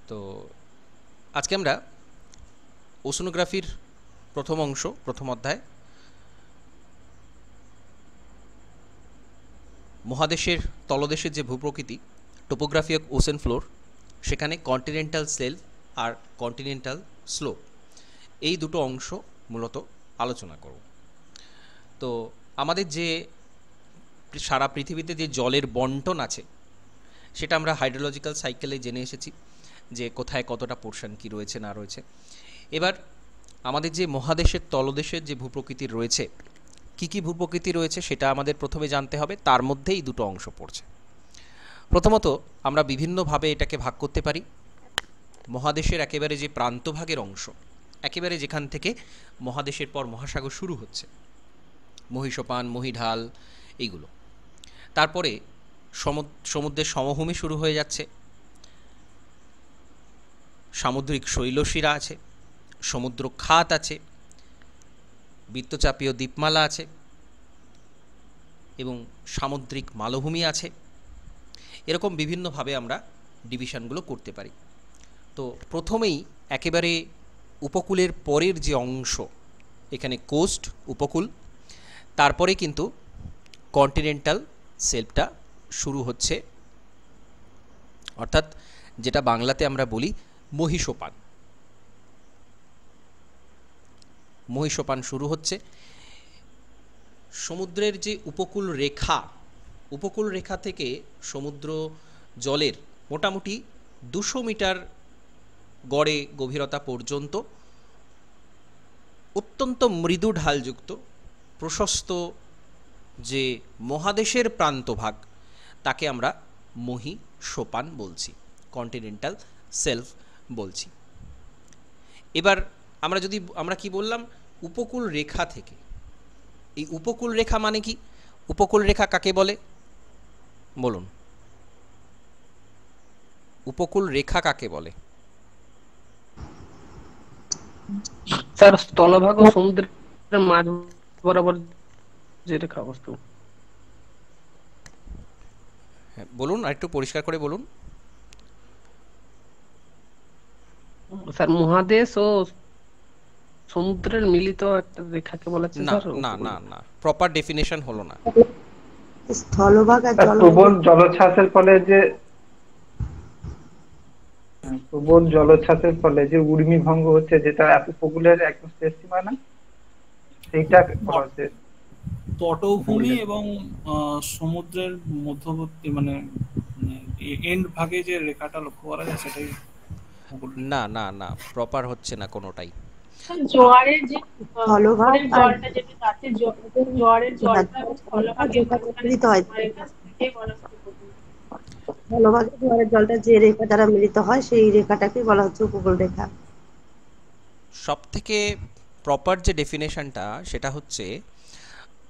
তো আজকে আমরা ওশনোগ্রাফির প্রথম অংশ, প্রথম অধ্যায়, মহাদেশের তলদেশের যে ভূপ্রকৃতি, টোপোগ্রাফি অফ ওশেন ফ্লোর, সেখানে কন্টিনেন্টাল সেলফ আর কন্টিনেন্টাল স্লোপ, এই দুটো অংশ মূলত আলোচনা করব। তো আমাদের যে সারা পৃথিবীতে যে জলের বন্টন আছে সেটা আমরা হাইড্রোলজিক্যাল সাইকেলে জেনে এসেছি যে কোথায় কতটা পোর্শন কি রয়েছে না রয়েছে। এবার আমাদের যে মহাদেশের তলদেশের যে ভূপ্রকৃতি রয়েছে, কি কি ভূপ্রকৃতি রয়েছে সেটা আমাদের প্রথমে জানতে হবে। তার মধ্যেই দুটো অংশ পড়ছে। প্রথমত আমরা বিভিন্নভাবে এটাকে ভাগ করতে পারি। মহাদেশের একেবারে যে প্রান্তভাগের অংশ, একেবারে যেখান থেকে মহাদেশের পর মহাসাগর শুরু হচ্ছে, মহীসোপান, মহীঢাল, এইগুলো। তারপরে সমুদ্রের সমভূমি শুরু হয়ে যাচ্ছে, সামুদ্রিক শৈলশিরা আছে, সমুদ্র খাত আছে, বৃত্তচাপীয় দ্বীপমালা আছে এবং সামুদ্রিক মালভূমি আছে। এরকম বিভিন্নভাবে আমরা ডিভিশনগুলো করতে পারি। তো প্রথমেই একেবারে উপকূলের পরের যে অংশ, এখানে কোস্ট, উপকূল, তারপরে কিন্তু কন্টিনেন্টাল সেলফটা শুরু হচ্ছে, অর্থাৎ যেটা বাংলাতে আমরা বলি মহীসোপান। মহীসোপান শুরু হচ্ছে। সমুদ্রের যে উপকূল রেখা, উপকূল রেখা থেকে সমুদ্র জলের মোটামুটি 200 মিটার গড়ে গভীরতা পর্যন্ত অত্যন্ত মৃদু ঢালযুক্ত প্রশস্ত যে মহাদেশের প্রান্তভাগ, তাকে আমরা মহীসোপান বলছি, কন্টিনেন্টাল সেলফ বলছি। এবার আমরা কি বললাম, উপকূল রেখা থেকে। এই উপকূল রেখা মানে কি? উপকূল রেখা কাকে বলে বলুন? উপকূল রেখা কাকে বলে? স্যার, স্থলভাগ ও সমুদ্রের মাঝ বরাবর যে রেখা বস্তু। হ্যাঁ, বলুন, আরেকটু পরিষ্কার করে বলুন। স্যার, মহাদেশ ও সমুদ্রের মিলিত একটা রেখাকে বলা হচ্ছে না স্যার না উপকূল। না না, প্রপার ডেফিনেশন হলো না। স্থলভাগ আর প্রবল জলোচ্ছ্বাসের ফলে যে উর্মি ভঙ্গ হচ্ছে, যেটা উপকূলের একদম শেষ সীমানা, সেইটা বলা হচ্ছে তটভূমি এবং সমুদ্রের মধ্যবর্তী মানে এন্ড ভাগে যে রেখাটা লক্ষ্য করা যায় সেটাই উপকূল। না না না, প্রপার হচ্ছে না কোনোটাই। জোয়ারের যে স্থলভাগ আর জলটা যেটা যাচ্ছে, জোয়ারের জলটা স্থলভাগে মিলিত হয়, স্থলভাগে জোয়ারের জলটা যে রেখা দ্বারা মিলিত হয় সেই রেখাটাকে বলা হচ্ছে উপকূল রেখা। সব থেকে প্রপার যে ডেফিনেশনটা সেটা হচ্ছে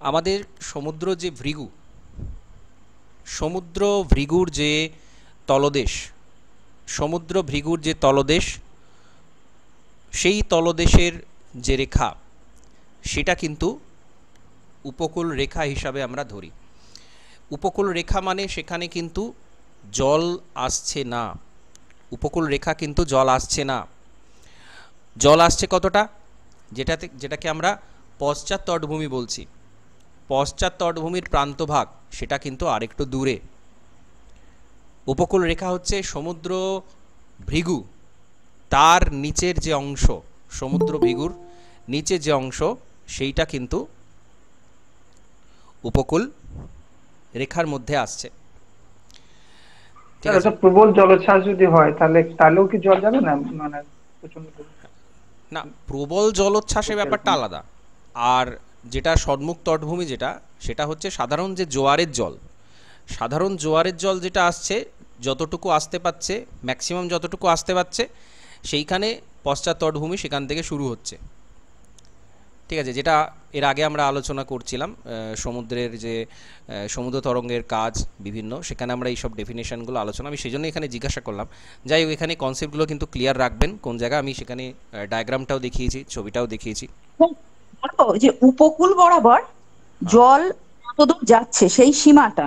আমাদের সমুদ্র যে ভৃগু, সমুদ্র ভৃগুর যে তলদেশ, সমুদ্র ভৃগুর যে তলদেশ, সেই তলদেশের যে রেখা, সেটা কিন্তু উপকূল রেখা হিসাবে আমরা ধরি। উপকূল রেখা মানে সেখানে কিন্তু জল আসছে না, উপকূল রেখা কিন্তু জল আসছে না। জল আসছে কতটা? যেটাকে আমরা পশ্চাৎ তটভূমি বলছি, পশ্চাৎ তটভূমির প্রান্তভাগ, সেটা কিন্তু আরেকটু দূরে। উপকূল রেখা হচ্ছে সমুদ্র ভৃগু, তার নিচের যে অংশ, সমুদ্র ভৃগুর নিচে যে অংশ, সেইটা কিন্তু উপকূল রেখার মধ্যে আসছে। ঠিক আছে? প্রবল জলোচ্ছ্বাস যদি হয় তাহলেও কি জল যাবে না? মানে না, প্রবল জলোচ্ছ্বাসের ব্যাপারটা আলাদা। আর যেটা সম্মুখ তটভূমি, সেটা হচ্ছে সাধারণ যে জোয়ারের জল, সাধারণ জোয়ারের জল যেটা আসছে, যতটুকু আসতে পারছে, ম্যাক্সিমাম যতটুকু আসতে পারছে, সেইখানে পশ্চাৎ তটভূমি সেখান থেকে শুরু হচ্ছে। ঠিক আছে? যেটা এর আগে আমরা আলোচনা করছিলাম, সমুদ্রের যে সমুদ্র তরঙ্গের কাজ বিভিন্ন, সেখানে আমরা এইসব ডেফিনেশনগুলো আলোচনা, আমি সেই জন্য এখানে জিজ্ঞাসা করলাম। যাই হোক, এখানে কনসেপ্টগুলো কিন্তু ক্লিয়ার রাখবেন কোন জায়গায়। আমি সেখানে ডায়াগ্রামটাও দেখিয়েছি, ছবিটাও দেখিয়েছি। যে উপকূল বরাবর জল কতদূর যাচ্ছে, সেই সীমাটা,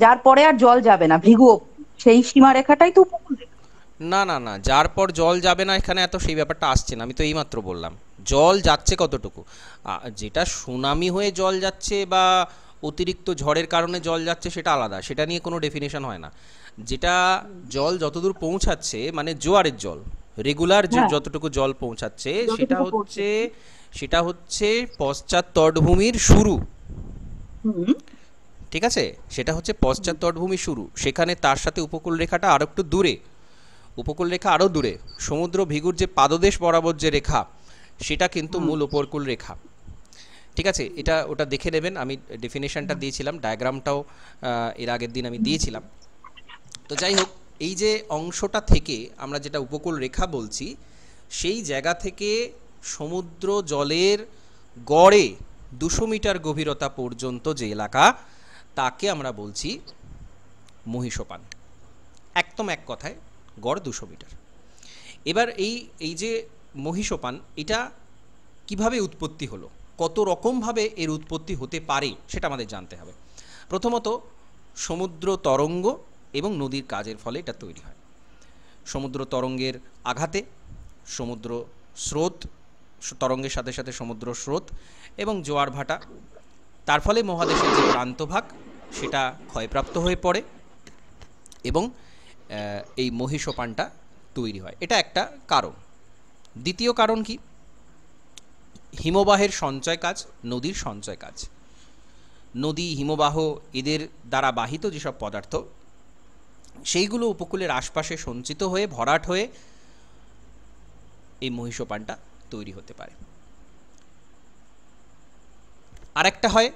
যার পরে আর জল যাবে না, ভৃগু, সেই সীমা রেখাটাই তো উপকূল রেখা। না না না, যার পর জল যাবে না এখানে এত সেই ব্যাপারটা আসছে না, আমি তো এইমাত্র বললাম জল যাচ্ছে কতটুকু। যেটা সুনামি হয়ে জল যাচ্ছে বা অতিরিক্ত ঝড়ের কারণে জল যাচ্ছে সেটা আলাদা, সেটা নিয়ে কোনো ডেফিনেশন হয় না। যেটা জল যতদূর পৌঁছাচ্ছে মানে জোয়ারের জল রেগুলার যে যতটুকু জল পৌঁছাচ্ছে সেটা হচ্ছে পশ্চাৎ তটভূমির শুরু। ঠিক আছে, সেটা হচ্ছে পশ্চাৎ তটভূমির শুরু। সেখানে তার সাথে উপকূল রেখাটা আরো একটু দূরে, উপকূল রেখা আরো দূরে। সমুদ্র ভৃগুর যে পাদদেশ বরাবর যে রেখা সেটা কিন্তু মূল উপকূল রেখা। ঠিক আছে, এটা ওটা দেখে নেবেন, আমি ডেফিনেশনটা দিয়েছিলাম, ডায়াগ্রামটাও এর আগের দিন আমি দিয়েছিলাম। তো যাই হোক, এই যে অংশটা থেকে আমরা যেটা উপকূল রেখা বলছি, সেই জায়গা থেকে সমুদ্র জলের গড়ে 200 মিটার গভীরতা পর্যন্ত যে এলাকা তাকে আমরা বলছি মহীসোপান। একদম এক কথায় গড় 200 মিটার। এবার এই যে মহীসোপান, এটা কিভাবে উৎপত্তি হলো, কত রকমভাবে এর উৎপত্তি হতে পারে সেটা আমাদের জানতে হবে। প্রথমত সমুদ্র তরঙ্গ এবং নদীর কাজের ফলে এটা তৈরি হয়। সমুদ্র তরঙ্গের আঘাতে সমুদ্র স্রোত, তরঙ্গের সাথে সাথে সমুদ্র স্রোত এবং জোয়ার ভাটা, তার ফলে মহাদেশের যে প্রান্তভাগ সেটা ক্ষয়প্রাপ্ত হয়ে পড়ে এবং এই মহীসোপানটা তৈরি হয়। এটা একটা কারণ। দ্বিতীয় কারণ কি? হিমবাহের সঞ্চয় কাজ, নদীর সঞ্চয় কাজ। নদী, হিমবাহ এদের দ্বারা বাহিত যেসব পদার্থ সেইগুলো উপকূলের আশপাশে সঞ্চিত হয়ে ভরাট হয়ে এই মহীসোপানটা তৈরি হতে পারে। আরেকটা হয়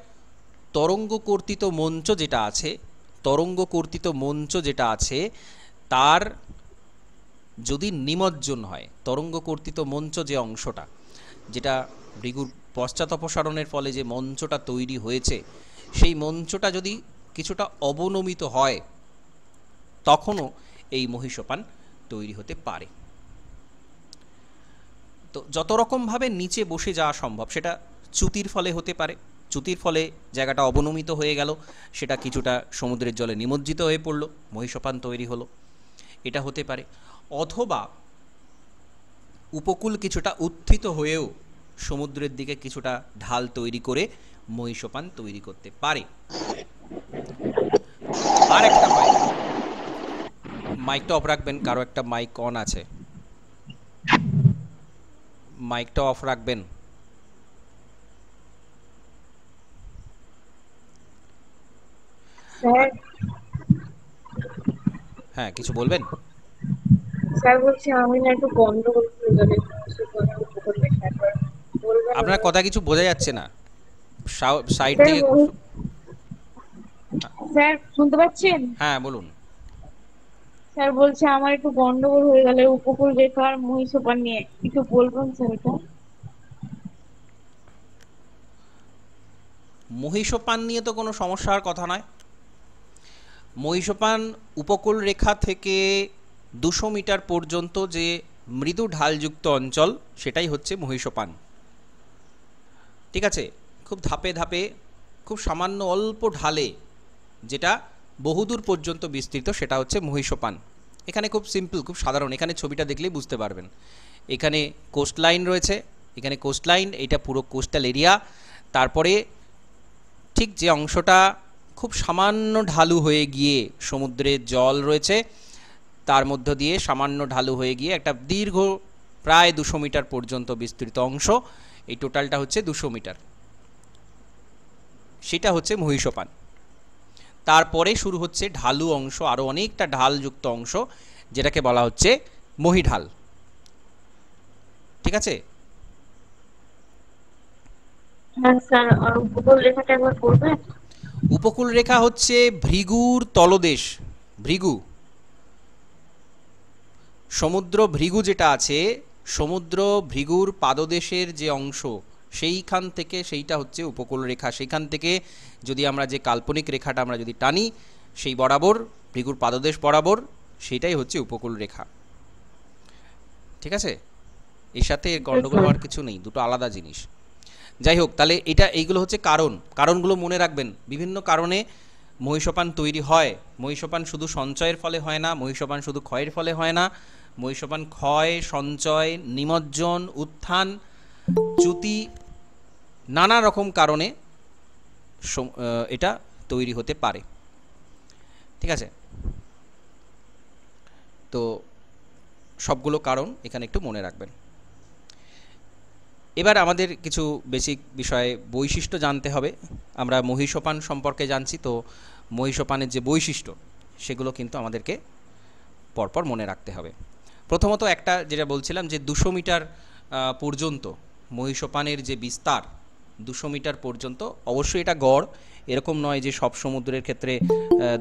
তরঙ্গ কর্তিত মঞ্চ যেটা আছে, তরঙ্গ কর্তিত মঞ্চ যেটা আছে তার যদি নিমজ্জন হয়, তরঙ্গ কর্তিত মঞ্চ যে অংশটা, যেটা ভৃগুর পশ্চাৎ অপসারণের ফলে যে মঞ্চটা তৈরি হয়েছে, সেই মঞ্চটা যদি কিছুটা অবনমিত হয় তখনও এই মহীসোপান তৈরি হতে পারে। তো যত রকমভাবে নিচে বসে যাওয়া সম্ভব, সেটা চ্যুতির ফলে হতে পারে, চ্যুতির ফলে জায়গাটা অবনমিত হয়ে গেল, সেটা কিছুটা সমুদ্রের জলে নিমজ্জিত হয়ে পড়লো, মহীসোপান তৈরি হলো, এটা হতে পারে। অথবা উপকূল কিছুটা উত্থিত হয়েও সমুদ্রের দিকে কিছুটা ঢাল তৈরি করে মহীসোপান তৈরি করতে পারে। আর একটা হয়, মাইকটা অফ রাখবেন, কারো একটা মাইক অন আছে, মাইকটা অফ রাখবেন। স্যার, হ্যাঁ, কিছু বলবেন? স্যার বলছি আমি না একটু গন্ডগোল হয়ে যাবে, আপনার কথা কিছু বোঝা যাচ্ছে না, সাইড স্যার থেকে। স্যার শুনতে পাচ্ছেন? হ্যাঁ বলুন। স্যার বলছে আমার একটু গন্ডগোল হয়ে গেল উপকূল রেখা আর মহীসোপান নিয়ে, একটু বলবেন স্যার এটা? মহীসোপান নিয়ে তো কোনো সমস্যার কথা নয়। মহীসোপান উপকূল রেখা থেকে 200 মিটার পর্যন্ত যে মৃদু ঢালযুক্ত অঞ্চল সেটাই হচ্ছে মহীসোপান। ঠিক আছে, খুব ধাপে ধাপে, খুব সামান্য অল্প ঢালে যেটা বহুদূর পর্যন্ত বিস্তৃত সেটা হচ্ছে মহীসোপান। এখানে খুব সিম্পল, খুব সাধারণ, এখানে ছবিটা দেখলেই বুঝতে পারবেন। এখানে কোস্ট লাইন রয়েছে, এখানে কোস্ট লাইন, এটা পুরো কোস্টাল এরিয়া। তারপরে ঠিক যে অংশটা খুব সামান্য ঢালু হয়ে গিয়ে সমুদ্রের জল রয়েছে, তার মধ্য দিয়ে সামান্য ঢালু হয়ে গিয়ে একটা দীর্ঘ প্রায় 200 মিটার পর্যন্ত বিস্তৃত অংশ, এই টোটালটা হচ্ছে 200 মিটার, সেটা হচ্ছে মহীসোপান। তারপরে শুরু হচ্ছে ঢালু অংশ, আরও অনেকটা ঢালযুক্ত অংশ, যেটাকে বলা হচ্ছে মহীঢাল। ঠিক আছে? হ্যাঁ স্যার, আর উপকূল রেখাটা একবার বলবেন? উপকূল রেখা হচ্ছে ভৃগুর তলদেশ, ভৃগু, সমুদ্র ভৃগু যেটা আছে, সমুদ্র ভৃগুর পাদদেশের যে অংশ সেইখান থেকে, সেইটা হচ্ছে উপকূল রেখা। সেইখান থেকে যদি আমরা যে কাল্পনিক রেখাটা আমরা যদি টানি সেই বরাবর, ভৃগুর পাদদেশ বরাবর, সেইটাই হচ্ছে উপকূল রেখা। ঠিক আছে, এর সাথে গন্ডগোল হওয়ার কিছু নেই, দুটো আলাদা জিনিস। যাই হোক, তাহলে এইগুলো হচ্ছে কারণগুলো মনে রাখবেন। বিভিন্ন কারণে মহীসোপান তৈরি হয়। মহীসোপান শুধু সঞ্চয়ের ফলে হয় না, মহীসোপান শুধু ক্ষয়ের ফলে হয় না, মহীসোপান ক্ষয়, সঞ্চয়, নিমজ্জন, উত্থান, চ্যুতি, নানা রকম কারণে এটা তৈরি হতে পারে। ঠিক আছে, তো সবগুলো কারণ এখানে একটু মনে রাখবেন। এবার আমাদের কিছু বেসিক বিষয়ে বৈশিষ্ট্য জানতে হবে। আমরা মহীসোপান সম্পর্কে জানছি, তো মহীসোপানের যে বৈশিষ্ট্য সেগুলো কিন্তু আমাদেরকে পরপর মনে রাখতে হবে। প্রথমত একটা যেটা বলছিলাম যে 200 মিটার পর্যন্ত মহীসোপানের যে বিস্তার, 200 মিটার পর্যন্ত। অবশ্যই এটা গড়, এরকম নয় যে সব সমুদ্রের ক্ষেত্রে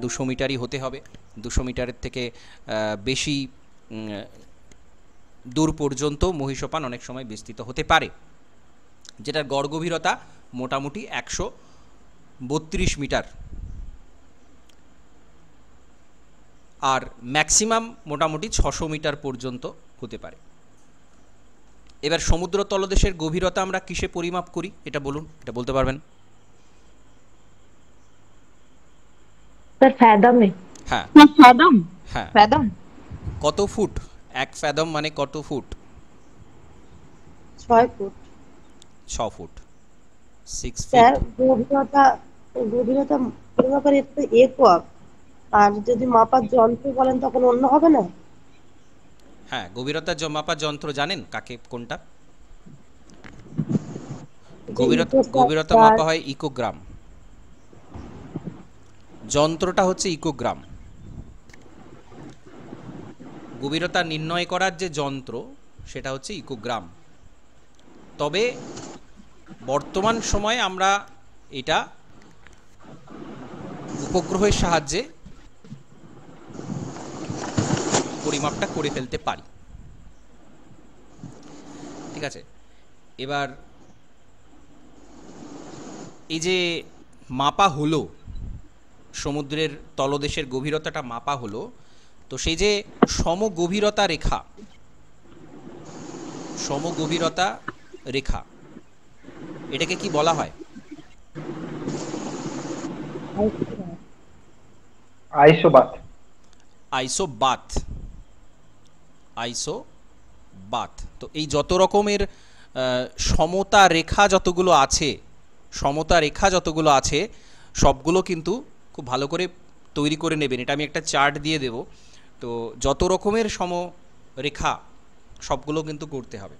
200 মিটারই হতে হবে। 200 মিটারের থেকে বেশি দূর পর্যন্ত মহীসোপান অনেক সময় বিস্তৃত হতে পারে, যেটার গড় গভীরতা মোটামুটি 132 মিটার, আর ম্যাক্সিমাম মোটামুটি 600 মিটার পর্যন্ত হতে পারে। এবার সমুদ্র তলদেশের গভীরতা আমরা কিসে পরিমাপ করি এটা বলুন, এটা বলতে পারবেন? স্যার ফ্যাদমে। হ্যাঁ ফ্যাদম। হ্যাঁ, ফ্যাদম কত ফুট? 1 ফ্যাদম মানে কত feet? 6 feet. 6 feet. 6 sir feet. গভীরতা পরিমাপের একটু একক, আর যদি মাপার যন্ত্র বলেন তখন অন্য হবে না? হ্যাঁ, গভীরতা মাপার যন্ত্র জানেন কাকে, কোনটা? গভীরতা মাপা হয় ইকোগ্রাম, যন্ত্রটা হচ্ছে ইকোগ্রাম। গভীরতা নির্ণয় করার যে যন্ত্র সেটা হচ্ছে ইকোগ্রাম। তবে বর্তমান সময়ে আমরা এটা উপগ্রহের সাহায্যে পরিমাপটা করে ফেলতে পারি। ঠিক আছে, এবার এই যে মাপা হলো, সমুদ্রের তলদেশের গভীরতাটা মাপা হলো, তো সেই যে সমগভীরতা রেখা, সমগভীরতা রেখা এটাকে কি বলা হয়? আইসোবাত। আইসোবাত। আইসোবাত। তো এই যত রকমের সমতা রেখা যতগুলো আছে, সমতা রেখা যতগুলো আছে সবগুলো কিন্তু খুব ভালো করে তৈরি করে নেবেন। এটা আমি একটা চার্ট দিয়ে দেব। তো যত রকমের সমরেখা সবগুলো কিন্তু করতে হবে।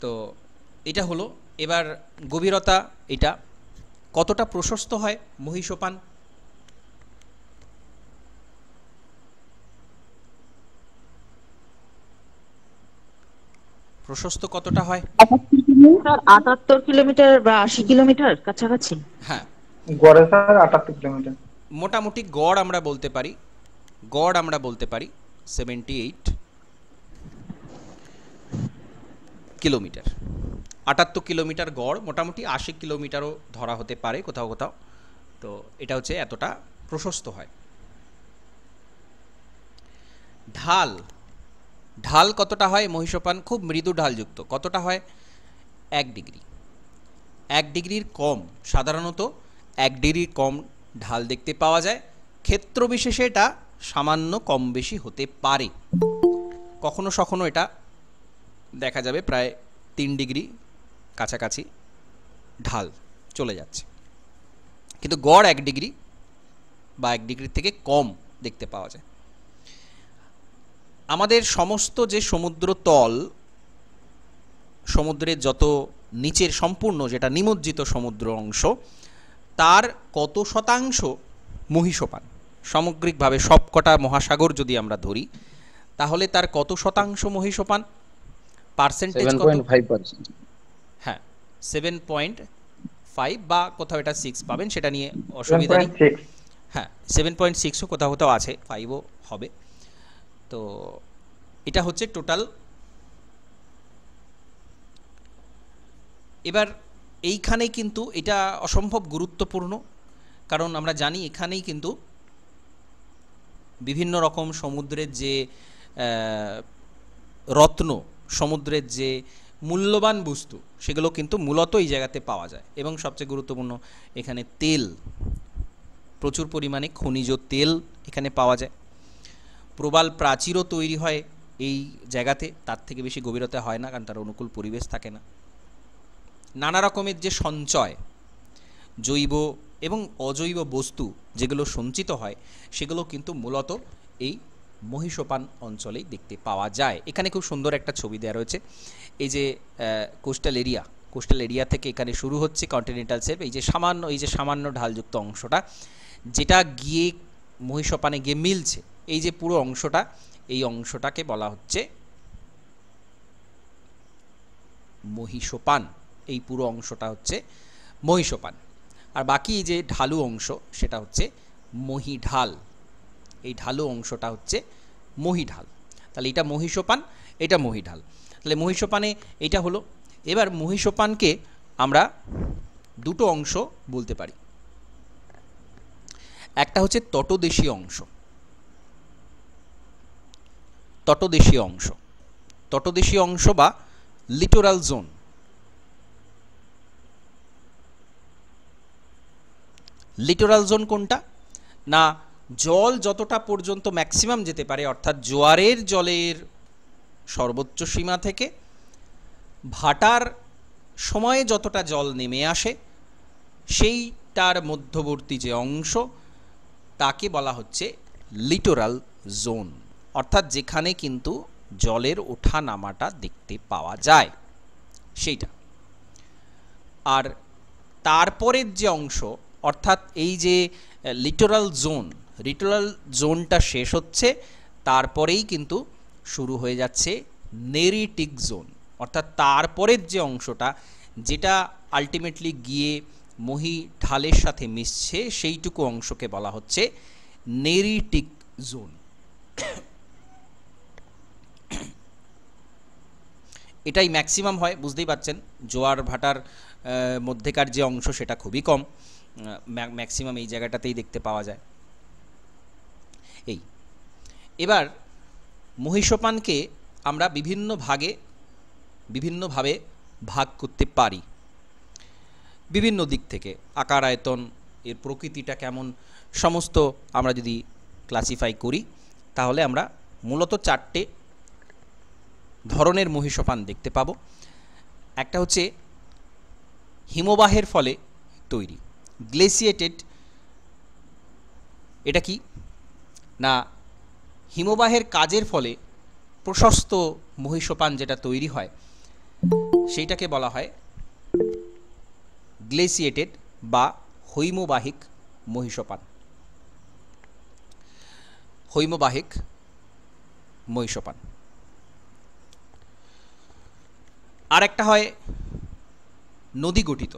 তো এটা হলো। এবার গভীরতা, এটা কতটা প্রশস্ত হয় মহীসোপান? প্রশস্ত কতটা হয়? 78 কিলোমিটার বা 80 কিলোমিটার কাছাকাছি। হ্যাঁ, গড়ে স্যার 78 কিলোমিটার মোটামুটি গড় আমরা বলতে পারি, গড় আমরা বলতে পারি 78 কিলোমিটার। 78 কিলোমিটার গড়, মোটামুটি 80 কিলোমিটারও ধরা হতে পারে কোথাও কোথাও। তো এটা হচ্ছে এতটা প্রশস্ত হয়। ঢাল, ঢাল কতটা হয় মহীসোপান? খুব মৃদু ঢালযুক্ত। কতটা হয়? 1 ডিগ্রি। 1 ডিগ্রির কম, সাধারণত 1 ডিগ্রি কম ঢাল দেখতে পাওয়া যায়। ক্ষেত্র বিশেষে এটা সামান্য কম বেশি হতে পারে, কখনো সখনো এটা দেখা যাবে প্রায় 3 ডিগ্রি কাছাকাছি ঢাল চলে যাচ্ছে, কিন্তু গড় 1 ডিগ্রি বা 1 ডিগ্রির থেকে কম দেখতে পাওয়া যায়। আমাদের সমস্ত যে সমুদ্র তল, সমুদ্রের যত নিচের সম্পূর্ণ যেটা নিমজ্জিত সমুদ্র অংশ, তার কত শতাংশ মহীসোপান? সামগ্রিকভাবে সবকটা মহাসাগর যদি আমরা ধরি, তাহলে তার কত শতাংশ মহীসোপান? পার্সেন্টেজ কত? 7.5%। হ্যাঁ, 7.5 বা কোথাও এটা 6 পাবেন, সেটা নিয়ে অসুবিধা নেই। 7.6। হ্যাঁ, 7.6ও কোথাও কোথাও আছে, 5ও হবে। তো এটা হচ্ছে টোটাল। এবার এইখানেই কিন্তু এটা অসম্ভব গুরুত্বপূর্ণ, কারণ আমরা জানি এখানেই কিন্তু বিভিন্ন রকম সমুদ্রের যে রত্ন, সমুদ্রের যে মূল্যবান বস্তু, সেগুলো কিন্তু মূলত এই জায়গাতে পাওয়া যায়। এবং সবচেয়ে গুরুত্বপূর্ণ, এখানে তেল, প্রচুর পরিমাণে খনিজ তেল এখানে পাওয়া যায়। প্রবাল প্রাচীরও তৈরি হয় এই জায়গাতে, তার থেকে বেশি গভীরতা হয় না, কারণ তার অনুকূল পরিবেশ থাকে না। নানা রকমের যে সঞ্চয়, জৈব এবং অজৈব বস্তু যেগুলো সঞ্চিত হয়, সেগুলো কিন্তু মূলত এই মহীসোপান অঞ্চলেই দেখতে পাওয়া যায়। এখানে খুব সুন্দর একটা ছবি দেওয়া রয়েছে। এই যে কোস্টাল এরিয়া থেকে এখানে শুরু হচ্ছে কন্টিনেন্টাল শেলফ, এই যে সামান্য ঢালযুক্ত অংশটা যেটা গিয়ে মহীসোপানে গিয়ে মিলছে, এই যে পুরো অংশটা, এই অংশটাকে বলা হচ্ছে মহীসোপান। এই পুরো অংশটা হচ্ছে মহীসোপান, আর বাকি যে ঢালু অংশ সেটা হচ্ছে মহীঢাল। এই ঢালু অংশটা হচ্ছে মহীঢাল। তাহলে এটা মহীসোপান, এটা মহীঢাল। তাহলে মহীসোপানে এটা হলো। এবার মহীসোপানকে আমরা দুটো অংশ বলতে পারি। একটা হচ্ছে তটদেশীয় অংশ, তটদেশীয় অংশ বা লিটোরাল জোন। লিটোরাল জোন কোনটা না, জল যতটা পর্যন্ত ম্যাক্সিমাম যেতে পারে, অর্থাৎ জোয়ারের জলের সর্বোচ্চ সীমা থেকে ভাটার সময়ে যতটা জল নেমে আসে, সেইটার মধ্যবর্তী যে অংশ তাকে বলা হচ্ছে লিটোরাল জোন, অর্থাৎ যেখানে কিন্তু জলের ওঠা নামাটা দেখতে পাওয়া যায় সেইটা। আর তারপরের যে অংশ, অর্থাৎ এই যে লিটোরাল জোনটা শেষ হচ্ছে, তারপরেই কিন্তু শুরু হয়ে যাচ্ছে নেরিটিক জোন, অর্থাৎ তারপরের যে অংশটা যেটা আলটিমেটলি গিয়ে মহীঢালের সাথে মিশছে, সেইটুকু অংশকে বলা হচ্ছে নেরিটিক জোন। এটাই ম্যাক্সিমাম হয়, বুঝতেই পারছেন। জোয়ার ভাটার মধ্যেকার যে অংশ সেটা খুবই কম, ম্যাক্সিমাম এই জায়গাটাতেই দেখতে পাওয়া যায়। এবার মহীসোপানকে আমরা বিভিন্নভাবে ভাগ করতে পারি, বিভিন্ন দিক থেকে। আকার, আয়তন, এর প্রকৃতিটা কেমন, সমস্ত আমরা যদি ক্লাসিফাই করি, তাহলে আমরা মূলত 4টে ধরনের মহীসোপান দেখতে পাবো। একটা হচ্ছে হিমবাহের ফলে তৈরি, গ্লেসিয়েটেড। এটা কি না, হিমবাহের কাজের ফলে প্রশস্ত মহীসোপান যেটা তৈরি হয়, সেইটাকে বলা হয় গ্লেসিয়েটেড বা হৈমবাহিক মহীসোপান। হৈমবাহিক মহীসোপান। আর একটা হয় নদী গঠিত,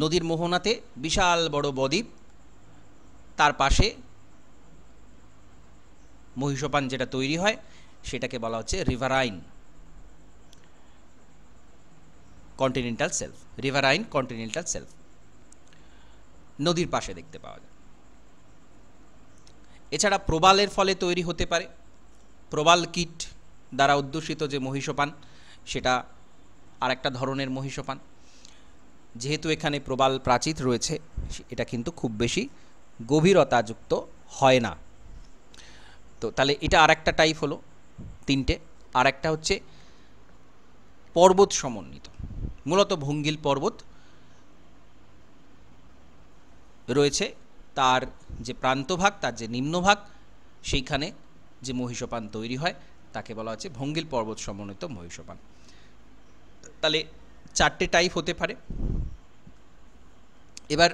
নদীর মোহনাতে বিশাল বড় বদ্বীপ, তার পাশে মহীসোপান যেটা তৈরি হয় সেটাকে বলা হচ্ছে riverine continental self. Riverine continental self নদীর পাশে দেখতে পাওয়া যায়। এছাড়া প্রবালের ফলে তৈরি হতে পারে, প্রবাল কীট দ্বারা অধ্যুষিত যে মহীসোপান, সেটা আর একটা ধরনের মহীসোপান। যেহেতু এখানে প্রবাল প্রাচীর রয়েছে, এটা কিন্তু খুব বেশি গভীরতাযুক্ত হয় না। তো তাহলে এটা আর একটা টাইপ হলো, 3টে। আর একটা হচ্ছে পর্বত সমন্বিত, মূলত ভঙ্গিল পর্বত রয়েছে, তার যে প্রান্তভাগ, তার যে নিম্নভাগ, সেইখানে যে মহীসোপান তৈরি হয় তাকে বলা হচ্ছে ভঙ্গিল পর্বত সমন্বিত মহীসোপান। তাহলে 4টে টাইপ হতে পারে। এবার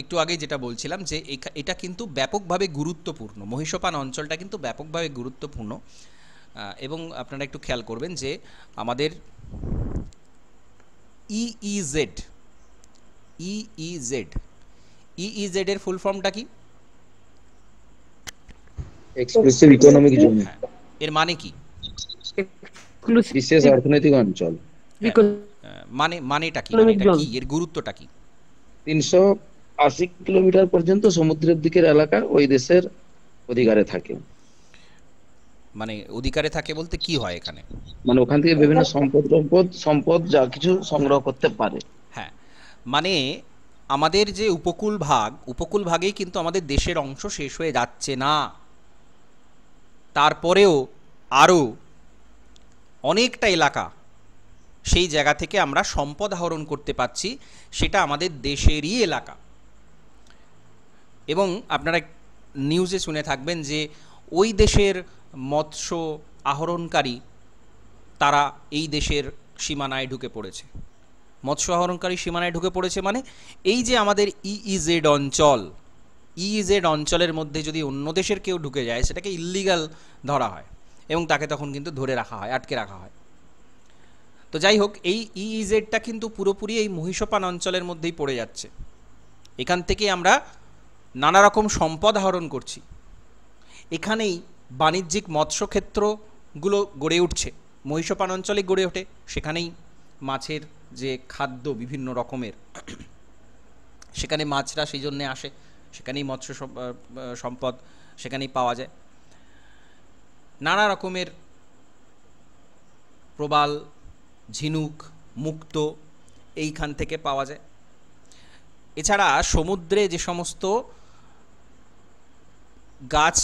একটু আগে যেটা বলছিলাম যে এটা কিন্তু ব্যাপকভাবে গুরুত্বপূর্ণ, মহীসোপান অঞ্চলটা কিন্তু ব্যাপকভাবে গুরুত্বপূর্ণ। এবং আপনারা একটু খেয়াল করবেন যে আমাদের EEZ এর ফুল ফর্মটা কি? Exclusive economic zone. এর মানে কি? বিশেষ অর্থনৈতিক অঞ্চল। মানেটা কি? এর গুরুত্বটা কি? 380 কিলোমিটার পর্যন্ত সমুদ্রের দিকের এলাকা ওই দেশের অধিকারে থাকে। মানে অধিকারে থাকে বলতে কি হয় এখানে? মানে ওখান থেকে বিভিন্ন সম্পদ যা কিছু সংগ্রহ করতে পারে। হ্যাঁ, মানে আমাদের যে উপকূল ভাগেই কিন্তু আমাদের দেশের অংশ শেষ হয়ে যাচ্ছে না, তারপরেও আরও অনেকটা এলাকা সেই জায়গা থেকে আমরা সম্পদ আহরণ করতে পারছি, সেটা আমাদের দেশেরই এলাকা। এবং আপনারা নিউজে শুনে থাকবেন যে ওই দেশের মৎস্য আহরণকারী তারা এই দেশের সীমানায় ঢুকে পড়েছে। মৎস্য আহরণকারী সীমানায় ঢুকে পড়েছে মানে এই যে আমাদের ইইজেড অঞ্চলের মধ্যে যদি অন্য দেশের কেউ ঢুকে যায় সেটাকে ইল্লিগাল ধরা হয় এবং তাকে তখন কিন্তু ধরে রাখা হয়, আটকে রাখা হয়। তো যাই হোক, এই ইইজেডটা কিন্তু পুরোপুরি এই মহিষপান অঞ্চলের মধ্যেই পড়ে যাচ্ছে। এখান থেকে আমরা নানা রকম সম্পদ আহরণ করছি। এখানেই বাণিজ্যিক মৎস্যক্ষেত্রগুলো গড়ে উঠছে, মহিষপান অঞ্চলে গড়ে ওঠে। সেখানেই মাছের যে খাদ্য বিভিন্ন রকমের, সেখানে মাছরা সেই জন্যে আসে, সেখানেই মৎস্য সম্পদ সেখানেই পাওয়া যায়। নানা রকমের প্রবাল, ঝিনুক, মুক্ত এইখান থেকে পাওয়া যায়। এছাড়া সমুদ্রে যে সমস্ত গাছ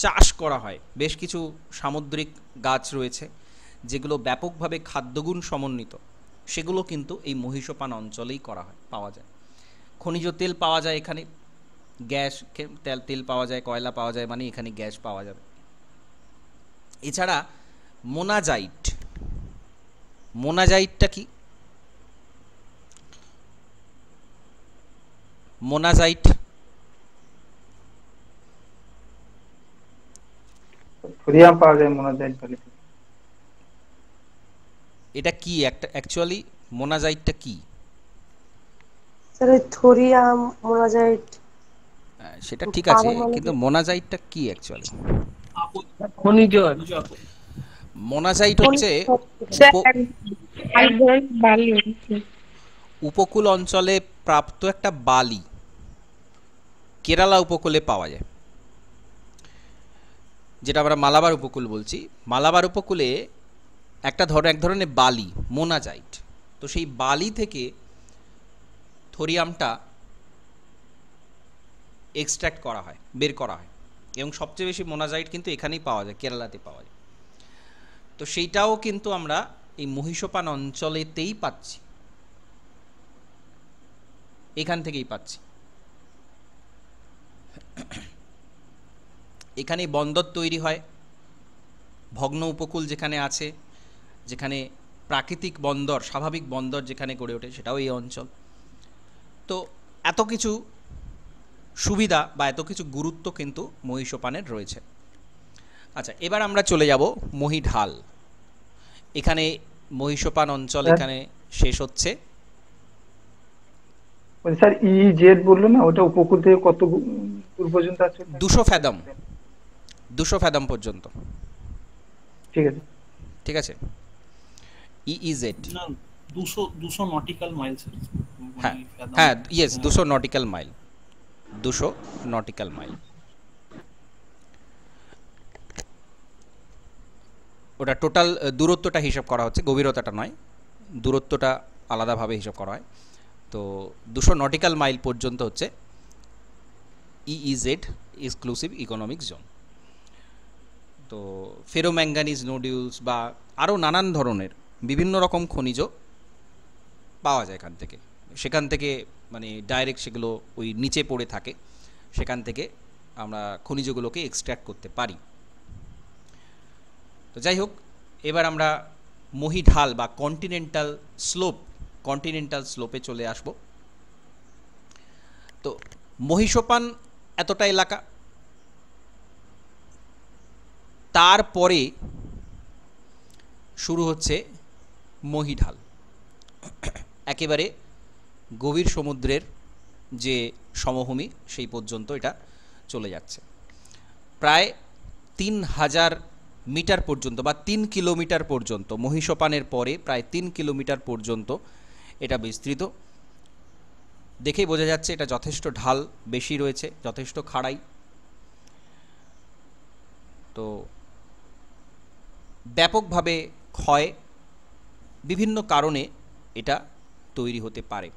চাষ করা হয়, বেশ কিছু সামুদ্রিক গাছ রয়েছে যেগুলো ব্যাপকভাবে খাদ্যগুণ সমন্বিত, সেগুলো কিন্তু এই মহিষপান অঞ্চলেই করা হয়, পাওয়া যায়। খনিজ তেল পাওয়া যায় এখানে, গ্যাস তেল পাওয়া যায়, কয়লা পাওয়া যায়, মানে এখানে গ্যাস পাওয়া যাবে। এছাড়া মোনাজাইটটা কি? মোনাজাইট থোরিয়াম পাওয়া যায় মোনাজাইট বলে। এটা কি একটা অ্যাকচুয়ালি মোনাজাইটটা কি? স্যার ওই থোরিয়াম মোনাজাইট সেটা ঠিক আছে, কিন্তু মোনাজাইটটা কি অ্যাকচুয়ালি? খনিজ। মোনাজাইট হচ্ছে উপকূল অঞ্চলে প্রাপ্ত একটা বালি, কেরালা উপকূলে পাওয়া যায়, যেটা আমরা মালাবার উপকূল বলছি। মালাবার উপকূলে এক ধরনের বালি, মোনাজাইট। তো সেই বালি থেকে থোরিয়ামটা এক্সট্র্যাক্ট করা হয়, বের করা হয়, এবং সবচেয়ে বেশি মোনাজাইট কিন্তু এখানেই পাওয়া যায়, কেরালাতে পাওয়া যায়। তো সেইটাও কিন্তু আমরা এই মহিষপান অঞ্চলেতেই পাচ্ছি, এখান থেকেই পাচ্ছি। এখানে বন্দর তৈরি হয়, ভগ্ন উপকূল যেখানে আছে, যেখানে প্রাকৃতিক বন্দর, স্বাভাবিক বন্দর যেখানে গড়ে ওঠে, সেটাও এই অঞ্চল। তো এত কিছু সুবিধা বা এত কিছু গুরুত্ব কিন্তু মহিষপানের রয়েছে। আচ্ছা, এবার আমরা চলে যাব মহিঢাল। এখানে মহিষপান অঞ্চল এখানে শেষ হচ্ছে। স্যার ইজেড বললো না, ওটা উপকূল থেকে কত দূর পর্যন্ত আছে? 200 ফ্যাদম পর্যন্ত। ঠিক আছে, ঠিক আছে। ইইজেড না 200 নটিক্যাল মাইল। হ্যাঁ হ্যাঁ, yes, 200 nautical mile, 200 nautical mile. ওটা টোটাল দূরত্বটা হিসাব করা হচ্ছে, গভীরতাটা নয়, দূরত্বটা আলাদাভাবে হিসাব করা হয়। তো 200 নটিক্যাল মাইল পর্যন্ত হচ্ছে ইইজেড, এক্সক্লুসিভ ইকোনমিক জোন। তো ফেরোম্যাঙ্গানিজ নোডিউলস বা আরও নানান ধরনের বিভিন্ন রকম খনিজ পাওয়া যায় এখান থেকে। সেখান থেকে মানে ডাইরেক্ট সেগুলো ওই নিচে পড়ে থাকে, সেখান থেকে আমরা খনিজগুলোকে এক্সট্র্যাক্ট করতে পারি। তো যাই হোক, এবার আমরা মহিঢাল বা কন্টিনেন্টাল স্লোপে চলে আসব। তো মহিষপান এতটা এলাকা, তারপরে শুরু হচ্ছে মহিঢাল, একেবারে গভীর সমুদ্রের যে সমভূমি সেই পর্যন্ত এটা চলে যাচ্ছে। প্রায় 3000 মিটার পর্যন্ত বা 3 কিলোমিটার পর্যন্ত, মহিষপানের পরে প্রায় 3 কিলোমিটার পর্যন্ত এটা বিস্তৃত। দেখেই বোঝা যাচ্ছে এটা যথেষ্ট ঢাল বেশি রয়েছে, যথেষ্ট খাড়াই। তো ব্যাপকভাবে ক্ষয় বিভিন্ন কারণে এটা তৈরি হতে পারে,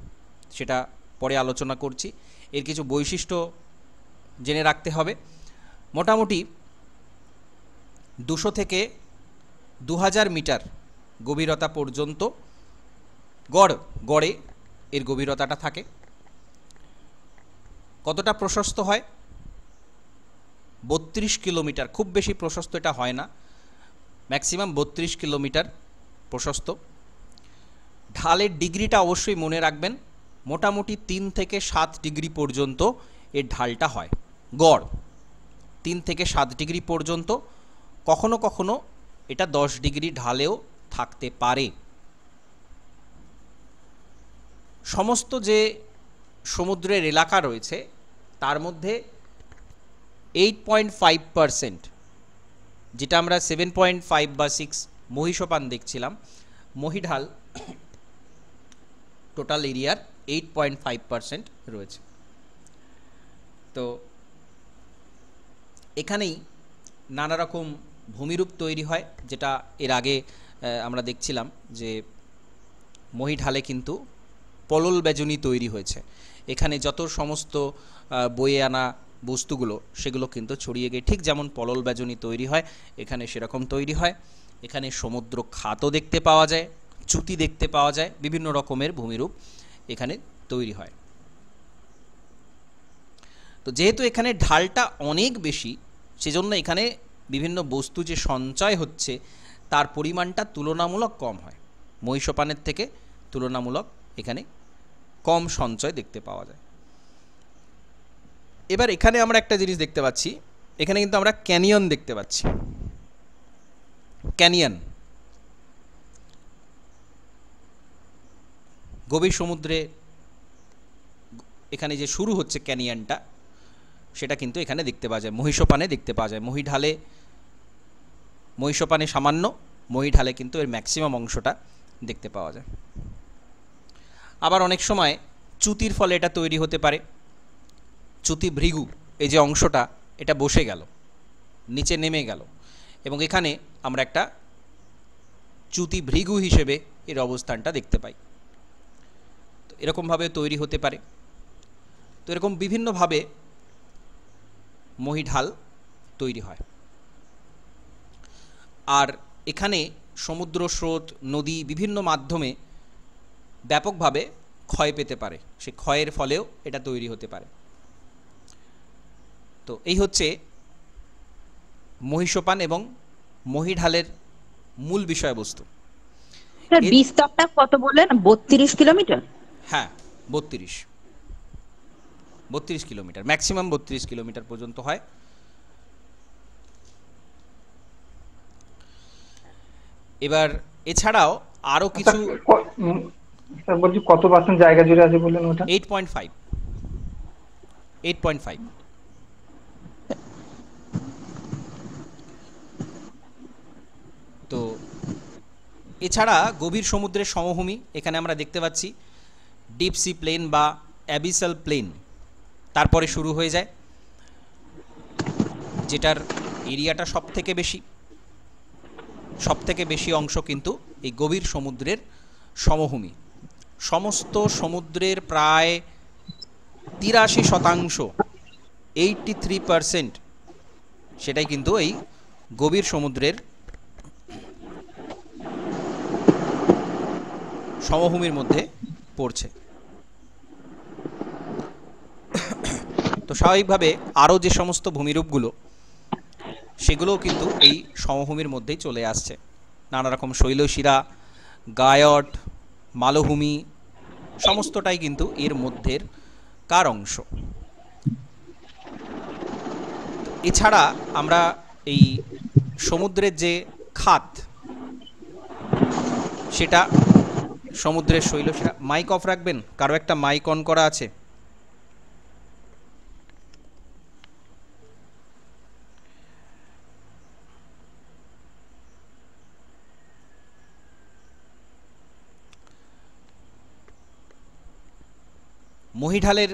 সেটা পরে আলোচনা করছি। এর কিছু বৈশিষ্ট্য জেনে রাখতে হবে। মোটামুটি 200 থেকে 2000 মিটার গভীরতা পর্যন্ত গড়ে এর গভীরতাটা থাকে। কতটা প্রশস্ত হয়? 32 কিলোমিটার। খুব বেশি প্রশস্ত এটা হয় না, ম্যাক্সিমাম 32 কিলোমিটার প্রশস্ত। ঢালের ডিগ্রিটা অবশ্যই মনে রাখবেন, মোটামুটি 3 থেকে 7 ডিগ্রি পর্যন্ত এর ঢালটা হয়। গড় 3 থেকে 7 ডিগ্রি পর্যন্ত, কখনো কখনো এটা 10 ডিগ্রি ঢালেও থাকতে পারে। সমস্ত যে সমুদ্রের এলাকা রয়েছে তার মধ্যে 8.5%, যেটা আমরা 7.5 বা 6 মহীসোপান দেখছিলাম, মহীঢাল টোটাল এরিয়ার 8.5% রয়েছে। তো এখানেই নানা রকম ভূমিরূপ তৈরি হয়, যেটা এর আগে আমরা দেখছিলাম যে মহীঢালে কিন্তু পলল বেজনী তৈরি হয়েছে। এখানে যত সমস্ত বয়ে আনা বস্তুগুলো সেগুলো কিন্তু ছড়িয়ে গিয়ে ঠিক যেমন পলল বেজনী তৈরি হয় এখানে সেরকম তৈরি হয়। এখানে সমুদ্র খাতও দেখতে পাওয়া যায়, চ্যুতি দেখতে পাওয়া যায়, বিভিন্ন রকমের ভূমিরূপ এখানে তৈরি হয়। তো যেহেতু এখানে ঢালটা অনেক বেশি, সেজন্য এখানে বিভিন্ন বস্তু যে সঞ্চয় হচ্ছে তার পরিমাণটা তুলনামূলক কম হয়। মহীসোপানের থেকে তুলনামূলক এখানে কম সঞ্চয় দেখতে পাওয়া যায়। এবার এখানে আমরা একটা জিনিস দেখতে পাচ্ছি, এখানে কিন্তু আমরা ক্যানিয়ন দেখতে পাচ্ছি। ক্যানিয়ন গভীর সমুদ্রে এখানে যে শুরু হচ্ছে ক্যানিয়নটা, সেটা কিন্তু এখানে দেখতে পাওয়া যায়, মহীসোপানে দেখতে পাওয়া যায়। মহীসোপানে সামান্য, মহীঢালে কিন্তু এর ম্যাক্সিমাম অংশটা দেখতে পাওয়া যায়। আবার অনেক সময় চ্যুতির ফলে এটা তৈরি হতে পারে। চ্যুতি ভৃগু, এই যে অংশটা এটা বসে গেল, নিচে নেমে গেল, এবং এখানে আমরা একটা চ্যুতি ভৃগু হিসেবে এর অবস্থানটা দেখতে পাই। তো এরকমভাবে তৈরি হতে পারে। তো এরকম বিভিন্নভাবে মহীঢাল তৈরি হয়। আর এখানে সমুদ্র স্রোত, নদী বিভিন্ন মাধ্যমে ব্যাপকভাবে ক্ষয় পেতে পারে, সে ক্ষয়ের ফলেও এটা তৈরি হতে পারে। তো এই হচ্ছে মহীসোপান এবং মহীঢালের মূল বিষয়বস্তু। বিস্তরটা কত বললেন? 32 কিলোমিটার? হ্যাঁ, 32 কিলোমিটার, ম্যাক্সিমাম 32 কিলোমিটার পর্যন্ত হয়। এবার এছাড়াও আরো কিছু স্যার বলছি কত পার্সেন্ট জায়গা জুড়ে আছে বললেন ওটা? 8.5। তো এছাড়া গভীর সমুদ্রের সমভূমি এখানে আমরা দেখতে পাচ্ছি ডিপ সি প্লেন বা অ্যাবিসাল প্লেন, তারপরে শুরু হয়ে যায়, যেটার এরিয়াটা সবথেকে বেশি অংশ কিন্তু এই গভীর সমুদ্রের সমভূমি। সমস্ত সমুদ্রের প্রায় 83%, 83% সেটাই কিন্তু এই গভীর সমুদ্রের সমভূমির মধ্যে পড়ছে। তো স্বাভাবিকভাবে আরও যে সমস্ত ভূমিরূপগুলো সেগুলোও কিন্তু এই সমভূমির মধ্যেই চলে আসছে। নানা রকম শৈলশিরা, গায়ট, মালভূমি সমস্তটাই কিন্তু এর মধ্যের কার অংশ। এছাড়া আমরা এই সমুদ্রের যে খাত, সেটা সমুদ্রের শৈলশিরা। মাইক অফ রাখবেন, কারো একটা মাইক অন করা আছে? মহীঢালের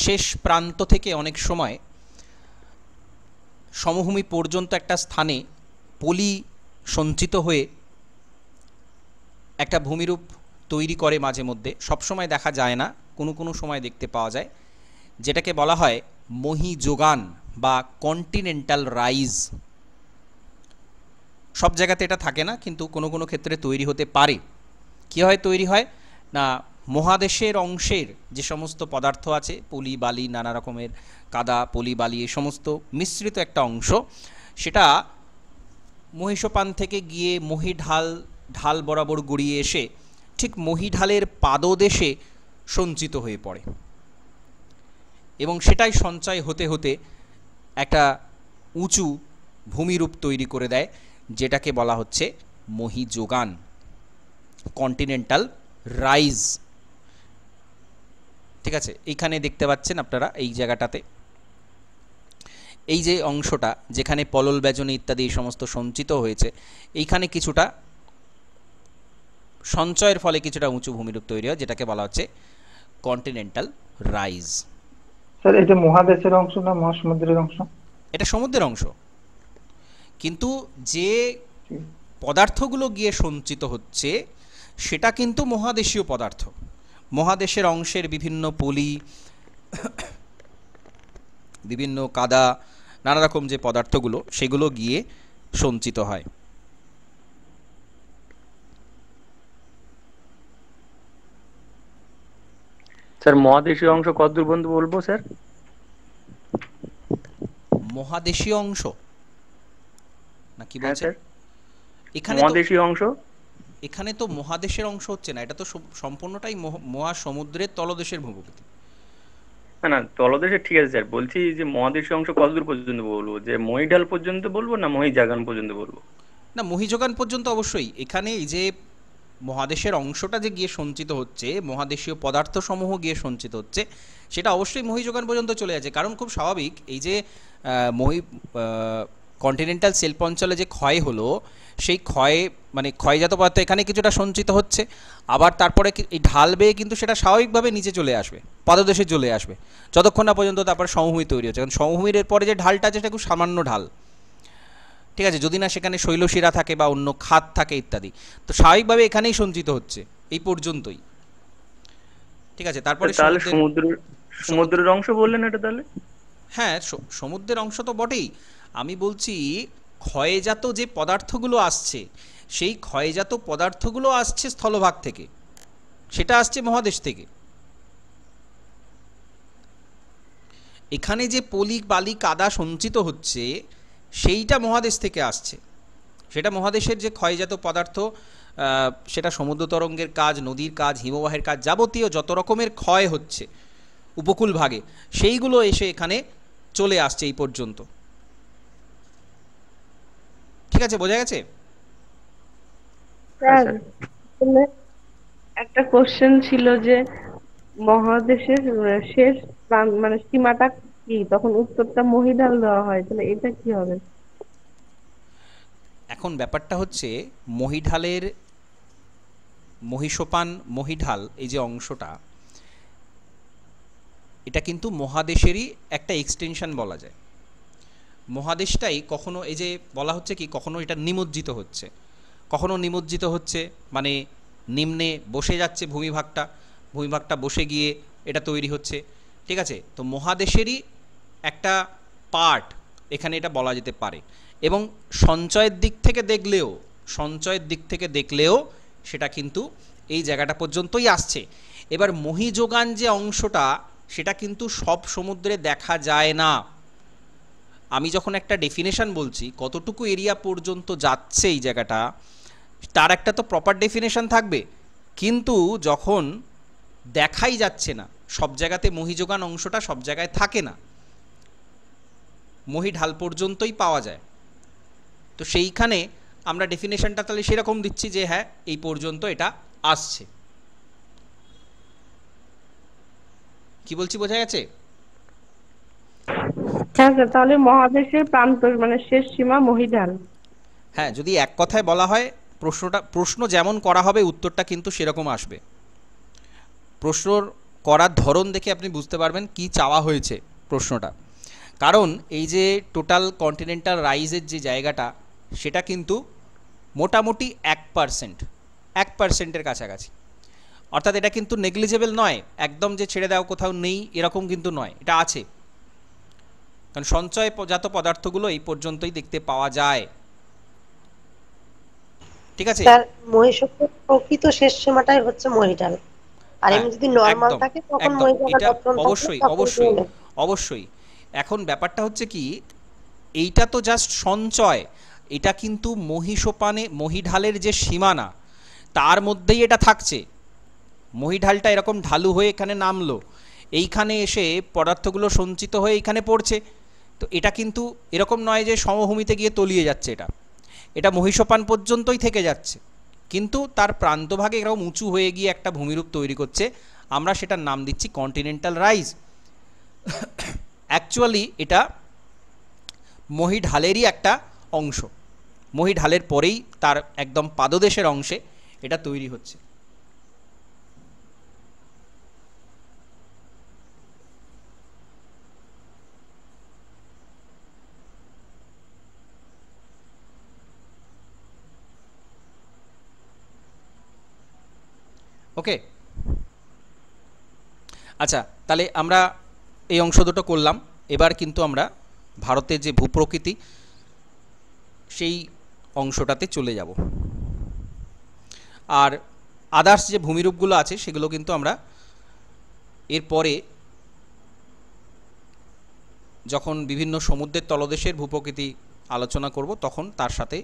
শেষ প্রান্ত থেকে অনেক সময় সমভূমি পর্যন্ত একটা স্থানে পলি সঞ্চিত হয়ে একটা ভূমিরূপ তৈরি করে মাঝে মধ্যে, সবসময় দেখা যায় না, কোনো কোনো সময় দেখতে পাওয়া যায়, যেটাকে বলা হয় মহীযোগান বা কন্টিনেন্টাল রাইজ। সব জায়গাতে এটা থাকে না, কিন্তু কোনো কোনো ক্ষেত্রে তৈরি হতে পারে। কী হয় তৈরি হয় না, মহাদেশের অংশের যে সমস্ত পদার্থ আছে, পলি বালি নানা রকমের কাদা পলি বালি এই সমস্ত মিশ্রিত একটা অংশ, সেটা মহিষোপান থেকে গিয়ে ঢাল বরাবর গড়িয়ে এসে ঠিক মহীঢালের পাদদেশে সঞ্চিত হয়ে পড়ে এবং সেটাই সঞ্চয় হতে হতে একটা উঁচু ভূমিরূপ তৈরি করে দেয়, যেটাকে বলা হচ্ছে মহীযোগান, কন্টিনেন্টাল রাইজ। ঠিক আছে, এইখানে দেখতে পাচ্ছেন আপনারা এই জায়গাটাতে এই যে অংশটা যেখানে পলল ব্যজনী ইত্যাদি এই সমস্ত সঞ্চিত হয়েছে, এইখানে কিছুটা সঞ্চয়ের ফলে কিছুটা উঁচু ভূমিরূপ তৈরি হয়, যেটাকে বলা হচ্ছে কন্টিনেন্টাল রাইজ। স্যার এটা মহাদেশের অংশ না মহাসমুদ্রের অংশ? এটা সমুদ্রের অংশ, কিন্তু যে পদার্থগুলো গিয়ে সঞ্চিত হচ্ছে সেটা কিন্তু মহাদেশীয় পদার্থ। মহাদেশের অংশের বিভিন্ন পলি, বিভিন্ন কাদা, নানা রকম যে পদার্থগুলো সেগুলো গিয়ে সঞ্চিত হয়। স্যার মহাদেশীয় অংশ কতদূর পর্যন্ত বলবো স্যার? মহাদেশীয় অংশ না কি বলছেন? এখানে মহাদেশীয় অংশ, এখানে তো মহাদেশের অংশ হচ্ছে না, এটা তো সম্পূর্ণটাই মহাসমুদ্রের তলদেশের ভূপ্রকৃতি। না তলদেশে ঠিক আছে স্যার, বলছি যে মহাদেশীয় অংশ কতদূর পর্যন্ত বলবো, যে মহীঢাল পর্যন্ত বলবো না মহীযাগান পর্যন্ত বলবো? না, মহীযোগান পর্যন্ত অবশ্যই। এখানে এই যে মহাদেশের অংশটা যে গিয়ে সঞ্চিত হচ্ছে, মহাদেশীয় পদার্থ সমূহ গিয়ে সঞ্চিত হচ্ছে, সেটা অবশ্যই মহীযোগান পর্যন্ত চলে যাচ্ছে। কারণ খুব স্বাভাবিক, এই যে কন্টিনেন্টাল শিল্প অঞ্চলে যে ক্ষয় হলো, সেই ক্ষয়জাত পদার্থ এখানে কিছুটা সঞ্চিত হচ্ছে, আবার তারপরে এই ঢাল বেয়ে কিন্তু সেটা স্বাভাবিকভাবে নিচে চলে আসবে, পাদদেশে চলে আসবে, যতক্ষণ না পর্যন্ত তারপর সমভূমি তৈরি হচ্ছে। কারণ সমভূমির পরে যে ঢালটা আছে সেটা খুব সামান্য ঢাল, ঠিক আছে, যদি না সেখানে শৈলশিরা থাকে বা অন্য খাত থাকে ইত্যাদি, তো স্বাভাবিকভাবে এখানেই সঞ্চিত হচ্ছে এই পর্যন্তই। ঠিক আছে, তারপরে তাহলে সমুদ্রের অংশ বললেন এটা তাহলে? হ্যাঁ, সমুদ্রের অংশ তো বটেই। আমি বলছি ক্ষয়জাত যে পদার্থগুলো আসছে, সেই ক্ষয়জাত পদার্থগুলো আসছে স্থলভাগ থেকে, সেটা আসছে মহাদেশ থেকে। এখানে যে পলি বালি কাদা সঞ্চিত হচ্ছে সেইটা মহাদেশ থেকে আসছে, সেটা মহাদেশের যে ক্ষয়জাত পদার্থ, সেটা সমুদ্র তরঙ্গের কাজ, নদীর কাজ, হিমবাহের কাজ, যাবতীয় যত রকমের ক্ষয় হচ্ছে উপকূল ভাগে, সেইগুলো এসে এখানে চলে আসছে এই পর্যন্ত। ঠিক আছে, বোঝা গেছে? স্যার একটা কোশ্চেন ছিল যে মহাদেশের শেষ মানে সীমাটা কি, তখন উত্তরটা মহীঢাল দেওয়া হয়, তাহলে এটা কি হবে? এখন ব্যাপারটা হচ্ছে মহীঢালের মহীসোপান মহীঢাল এই যে অংশটা, এটা কিন্তু মহাদেশেরই একটা এক্সটেনশন বলা যায়। মহাদেশটাই কখনো এই যে বলা হচ্ছে কি, কখনো এটা নিমজ্জিত হচ্ছে, কখনো নিমজ্জিত হচ্ছে মানে নিম্নে বসে যাচ্ছে ভূমিভাগটা বসে গিয়ে এটা তৈরি হচ্ছে। ঠিক আছে, তো মহাদেশেরই একটা পার্ট এখানে এটা বলা যেতে পারে। এবং সঞ্চয়ের দিক থেকে দেখলেও সেটা কিন্তু এই জায়গাটা পর্যন্তই আসছে। এবার মহীযোগান যে অংশটা, সেটা কিন্তু সব সমুদ্রে দেখা যায় না। আমি যখন একটা ডেফিনেশন বলছি কতটুকু এরিয়া পর্যন্ত যাচ্ছে এই জায়গাটা, তার একটা তো প্রপার ডেফিনেশন থাকবে, কিন্তু যখন দেখাই যাচ্ছে না, সব জায়গাতে মহীযোগান অংশটা সব জায়গায় থাকে না, মহীঢাল পর্যন্তই পাওয়া যায়। তো সেইখানে আমরা ডেফিনেশনটা তাহলে সেরকম দিচ্ছি যে হ্যাঁ এই পর্যন্ত এটা আসছে। কি বলছি বোঝা গেছে? হ্যাঁ স্যার, তাহলে মহাদেশের প্রান্ত মানে শেষ সীমা মহীঢাল। হ্যাঁ, যদি এক কথায় বলা হয়, প্রশ্ন যেমন করা হবে উত্তরটা কিন্তু সেরকম আসবে। প্রশ্নর করার ধরন দেখে আপনি বুঝতে পারবেন কি চাওয়া হয়েছে প্রশ্নটা। কারণ এই যে টোটাল কন্টিনেন্টাল রাইজের যে জায়গাটা, সেটা কিন্তু মোটামুটি 1%-এর কাছাকাছি। অর্থাৎ এটা কিন্তু নেগলিজেবল নয়, একদম যে ছেড়ে দেওয়া কোথাও নেই এরকম কিন্তু নয়, এটা আছে, কারণ সঞ্চয়জাত পদার্থগুলো এই পর্যন্তই দেখতে পাওয়া যায়। ঠিক আছে, স্যার মহিষের প্রকৃত শেষ সীমাটাই হচ্ছে মহিডাল, আর এমনি যদি নরমাল একদম থাকে তখন একদম, মহিডালের এটা গঠন থাকলে অবশ্যই তখন অবশ্যই বলে। অবশ্যই। এখন ব্যাপারটা হচ্ছে কি, এইটা তো জাস্ট সঞ্চয়, এটা কিন্তু মহিষোপানে মহিঢালের যে সীমানা তার মধ্যেই এটা থাকছে। মহিঢালটা এরকম ঢালু হয়ে এখানে নামলো, এইখানে এসে পদার্থগুলো সঞ্চিত হয়ে এইখানে পড়ছে, তো এটা কিন্তু এরকম নয় যে সমভূমিতে গিয়ে তলিয়ে যাচ্ছে, এটা মহিষোপান পর্যন্তই থেকে যাচ্ছে, কিন্তু তার প্রান্তভাগে এরকম উঁচু হয়ে গিয়ে একটা ভূমিরূপ তৈরি করছে, আমরা সেটার নাম দিচ্ছি কন্টিনেন্টাল রাইজ। অ্যাকচুয়ালি এটা মহিঢালেরই একটা অংশ, মহিঢালের পরেই তার একদম পাদদেশের অংশে এটা তৈরি হচ্ছে। ওকে, আচ্ছা, তাহলে আমরা এই অংশ দুটো করলাম। এবার কিন্তু আমরা ভারতের যে ভূপ্রকৃতি সেই অংশটাতে চলে যাব, আর আদার্স যে ভূমিরূপগুলো আছে সেগুলো কিন্তু আমরা এরপরে যখন বিভিন্ন সমুদ্রের তলদেশের ভূপ্রকৃতি আলোচনা করব তখন তার সাথে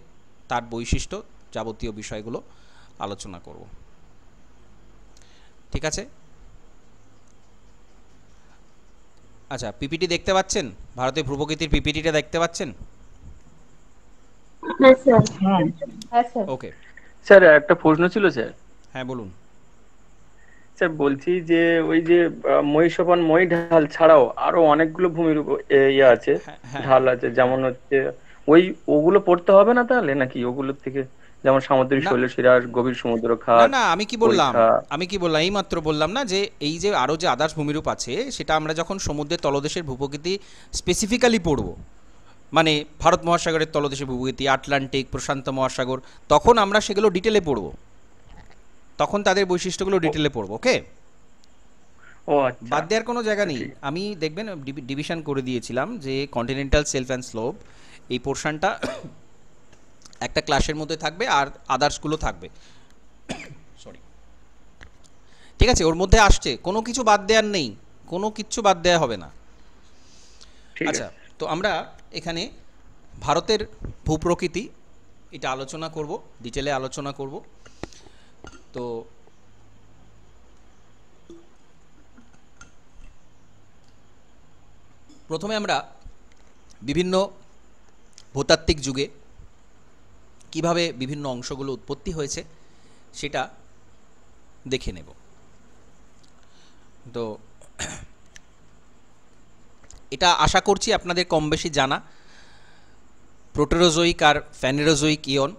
তার বৈশিষ্ট্য যাবতীয় বিষয়গুলো আলোচনা করব। ঠিক আছে, আচ্ছা, পিপিটি দেখতে পাচ্ছেন? ভারতের ভূপ্রকৃতির পিপিটিটা দেখতে পাচ্ছেন? হ্যাঁ স্যার, হ্যাঁ স্যার। ওকে স্যার একটা প্রশ্ন ছিল স্যার। হ্যাঁ বলুন। স্যার বলছি যে ওই যে মহিষোপান মহিঢাল ছাড়াও আরো অনেকগুলো ভূমির ইয়ে আছে, ঢাল আছে, যেমন হচ্ছে ওগুলো পড়তে হবে না তাহলে, নাকি ওগুলোর থেকে যেমন সামুদ্রিক শৈলশিরা, গভীর সমুদ্র খাত? না, আমি কি বললাম এই মাত্র বললাম না যে এই যে আরো যে আদার্স ভূমিরূপ আছে সেটা আমরা যখন সমুদ্রের তলদেশের ভূপ্রকৃতি স্পেসিফিক্যালি পড়ব, মানে ভারত মহাসাগরের তলদেশের ভূপ্রকৃতি, আটলান্টিক, প্রশান্ত মহাসাগর, তখন আমরা সেগুলো ডিটেলে পড়ব, তখন তাদের বৈশিষ্ট্যগুলো ডিটেলে পড়ব। ওকে, ও আচ্ছা, বাদ দেওয়ার কোনো জায়গা নেই। আমি দেখবেন ডিভিশন করে দিয়েছিলাম যে কন্টিনেন্টাল সেলফ অ্যান্ড স্লোপ এই পোর্শনটা একটা ক্লাসের মধ্যে থাকবে আর আদার্সগুলো থাকবে, সরি, ঠিক আছে, ওর মধ্যে আসছে, কোনো কিছু বাদ দেওয়ার নেই, কোনো কিচ্ছু বাদ দেওয়া হবে না। আচ্ছা, তো আমরা এখানে ভারতের ভূপ্রকৃতি এটা আলোচনা করব, ডিটেলে আলোচনা করব। তো প্রথমে আমরা বিভিন্ন ভূতাত্ত্বিক যুগে কিভাবে বিভিন্ন অংশগুলো উৎপত্তি হয়েছে সেটা দেখে নেব। তো এটা আশা করছি আপনাদের কম বেশি জানা, প্রোটেরোজোইক আর ফ্যানেরোজোইক ইয়ন,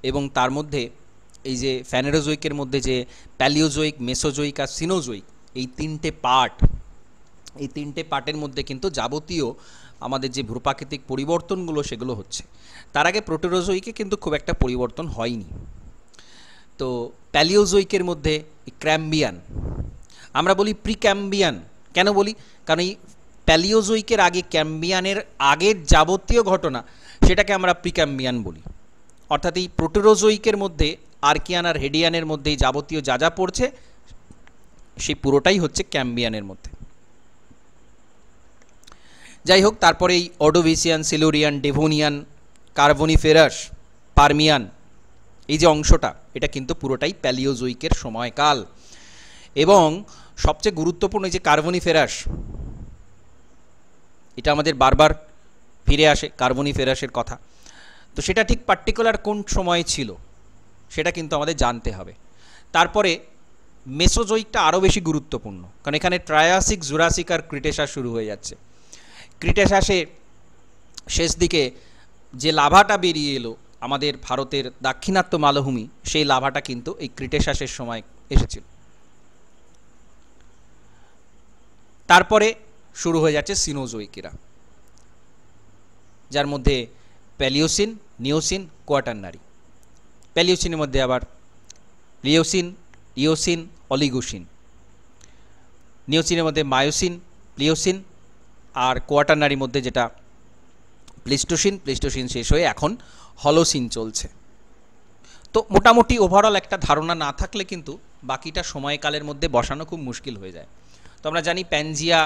এবং তার মধ্যে এই যে ফ্যানেরোজোইকের মধ্যে যে প্যালিওজোইক, মেসোজোইক আর সিনোজোইক, এই তিনটে পার্টের মধ্যে কিন্তু যাবতীয় আমাদের যে ভূপ্রাকৃতিক পরিবর্তনগুলো সেগুলো হচ্ছে। তার আগে প্রোটেরোজোইকে কিন্তু খুব একটা পরিবর্তন হয়নি। তো প্যালিওজোইকের মধ্যে ক্র্যাম্বিয়ান, আমরা বলি প্রিক্যাম্বিয়ান, কেন বলি? কারণ এই প্যালিওজোইকের আগে, ক্যাম্বিয়ানের আগের যাবতীয় ঘটনা সেটাকে আমরা প্রিক্যাম্বিয়ান বলি। অর্থাৎ এই প্রোটেরোজোইকের মধ্যে আর্কিয়ান আর হেডিয়ানের মধ্যে যাবতীয় যা যা পড়ছে সেই পুরোটাই হচ্ছে ক্যাম্বিয়ানের মধ্যে। যাই হোক, তারপরে এই Ordovician, Silurian, Devonian, Carboniferous, Permian, এই যে অংশটা এটা কিন্তু পুরোটাই প্যালিওজোইকের সময়কাল। এবং সবচেয়ে গুরুত্বপূর্ণ এই যে কার্বনিফেরাস, এটা আমাদের বারবার ফিরে আসে কার্বনিফেরাসের কথা, তো সেটা ঠিক পার্টিকুলার কোন সময়ে ছিল সেটা কিন্তু আমাদের জানতে হবে। তারপরে মেসোজোইকটা আরও বেশি গুরুত্বপূর্ণ, কারণ এখানে ট্রায়াসিক, জুরাসিক আর ক্রিটেশাস শুরু হয়ে যাচ্ছে। ক্রিটেশাসে শেষ দিকে যে লাভাটা বেরিয়ে এলো আমাদের ভারতের দাক্ষিণাত্য মালভূমি, সেই লাভাটা কিন্তু এই ক্রিটেশাসের সময় এসেছিল। তারপরে শুরু হয়ে যাচ্ছে সিনোজোইকেরা, যার মধ্যে প্যালিওসিন, নিওসিন, কোয়াটারনারি। প্যালিওসিনের মধ্যে আবার প্লিওসিন, ইওসিন, অলিগোসিন। নিওসিনের মধ্যে মায়োসিন, প্লিওসিন, আর কোয়াটারনারির মধ্যে যেটা প্লেস্টোসিন শেষ হয়ে এখন হলোসিন চলছে। তো মোটামুটি ওভারঅল একটা ধারণা না থাকলে কিন্তু বাকিটা সময়কালের মধ্যে বসানো খুব মুশকিল হয়ে যায়। তো আমরা জানি প্যানজিয়া,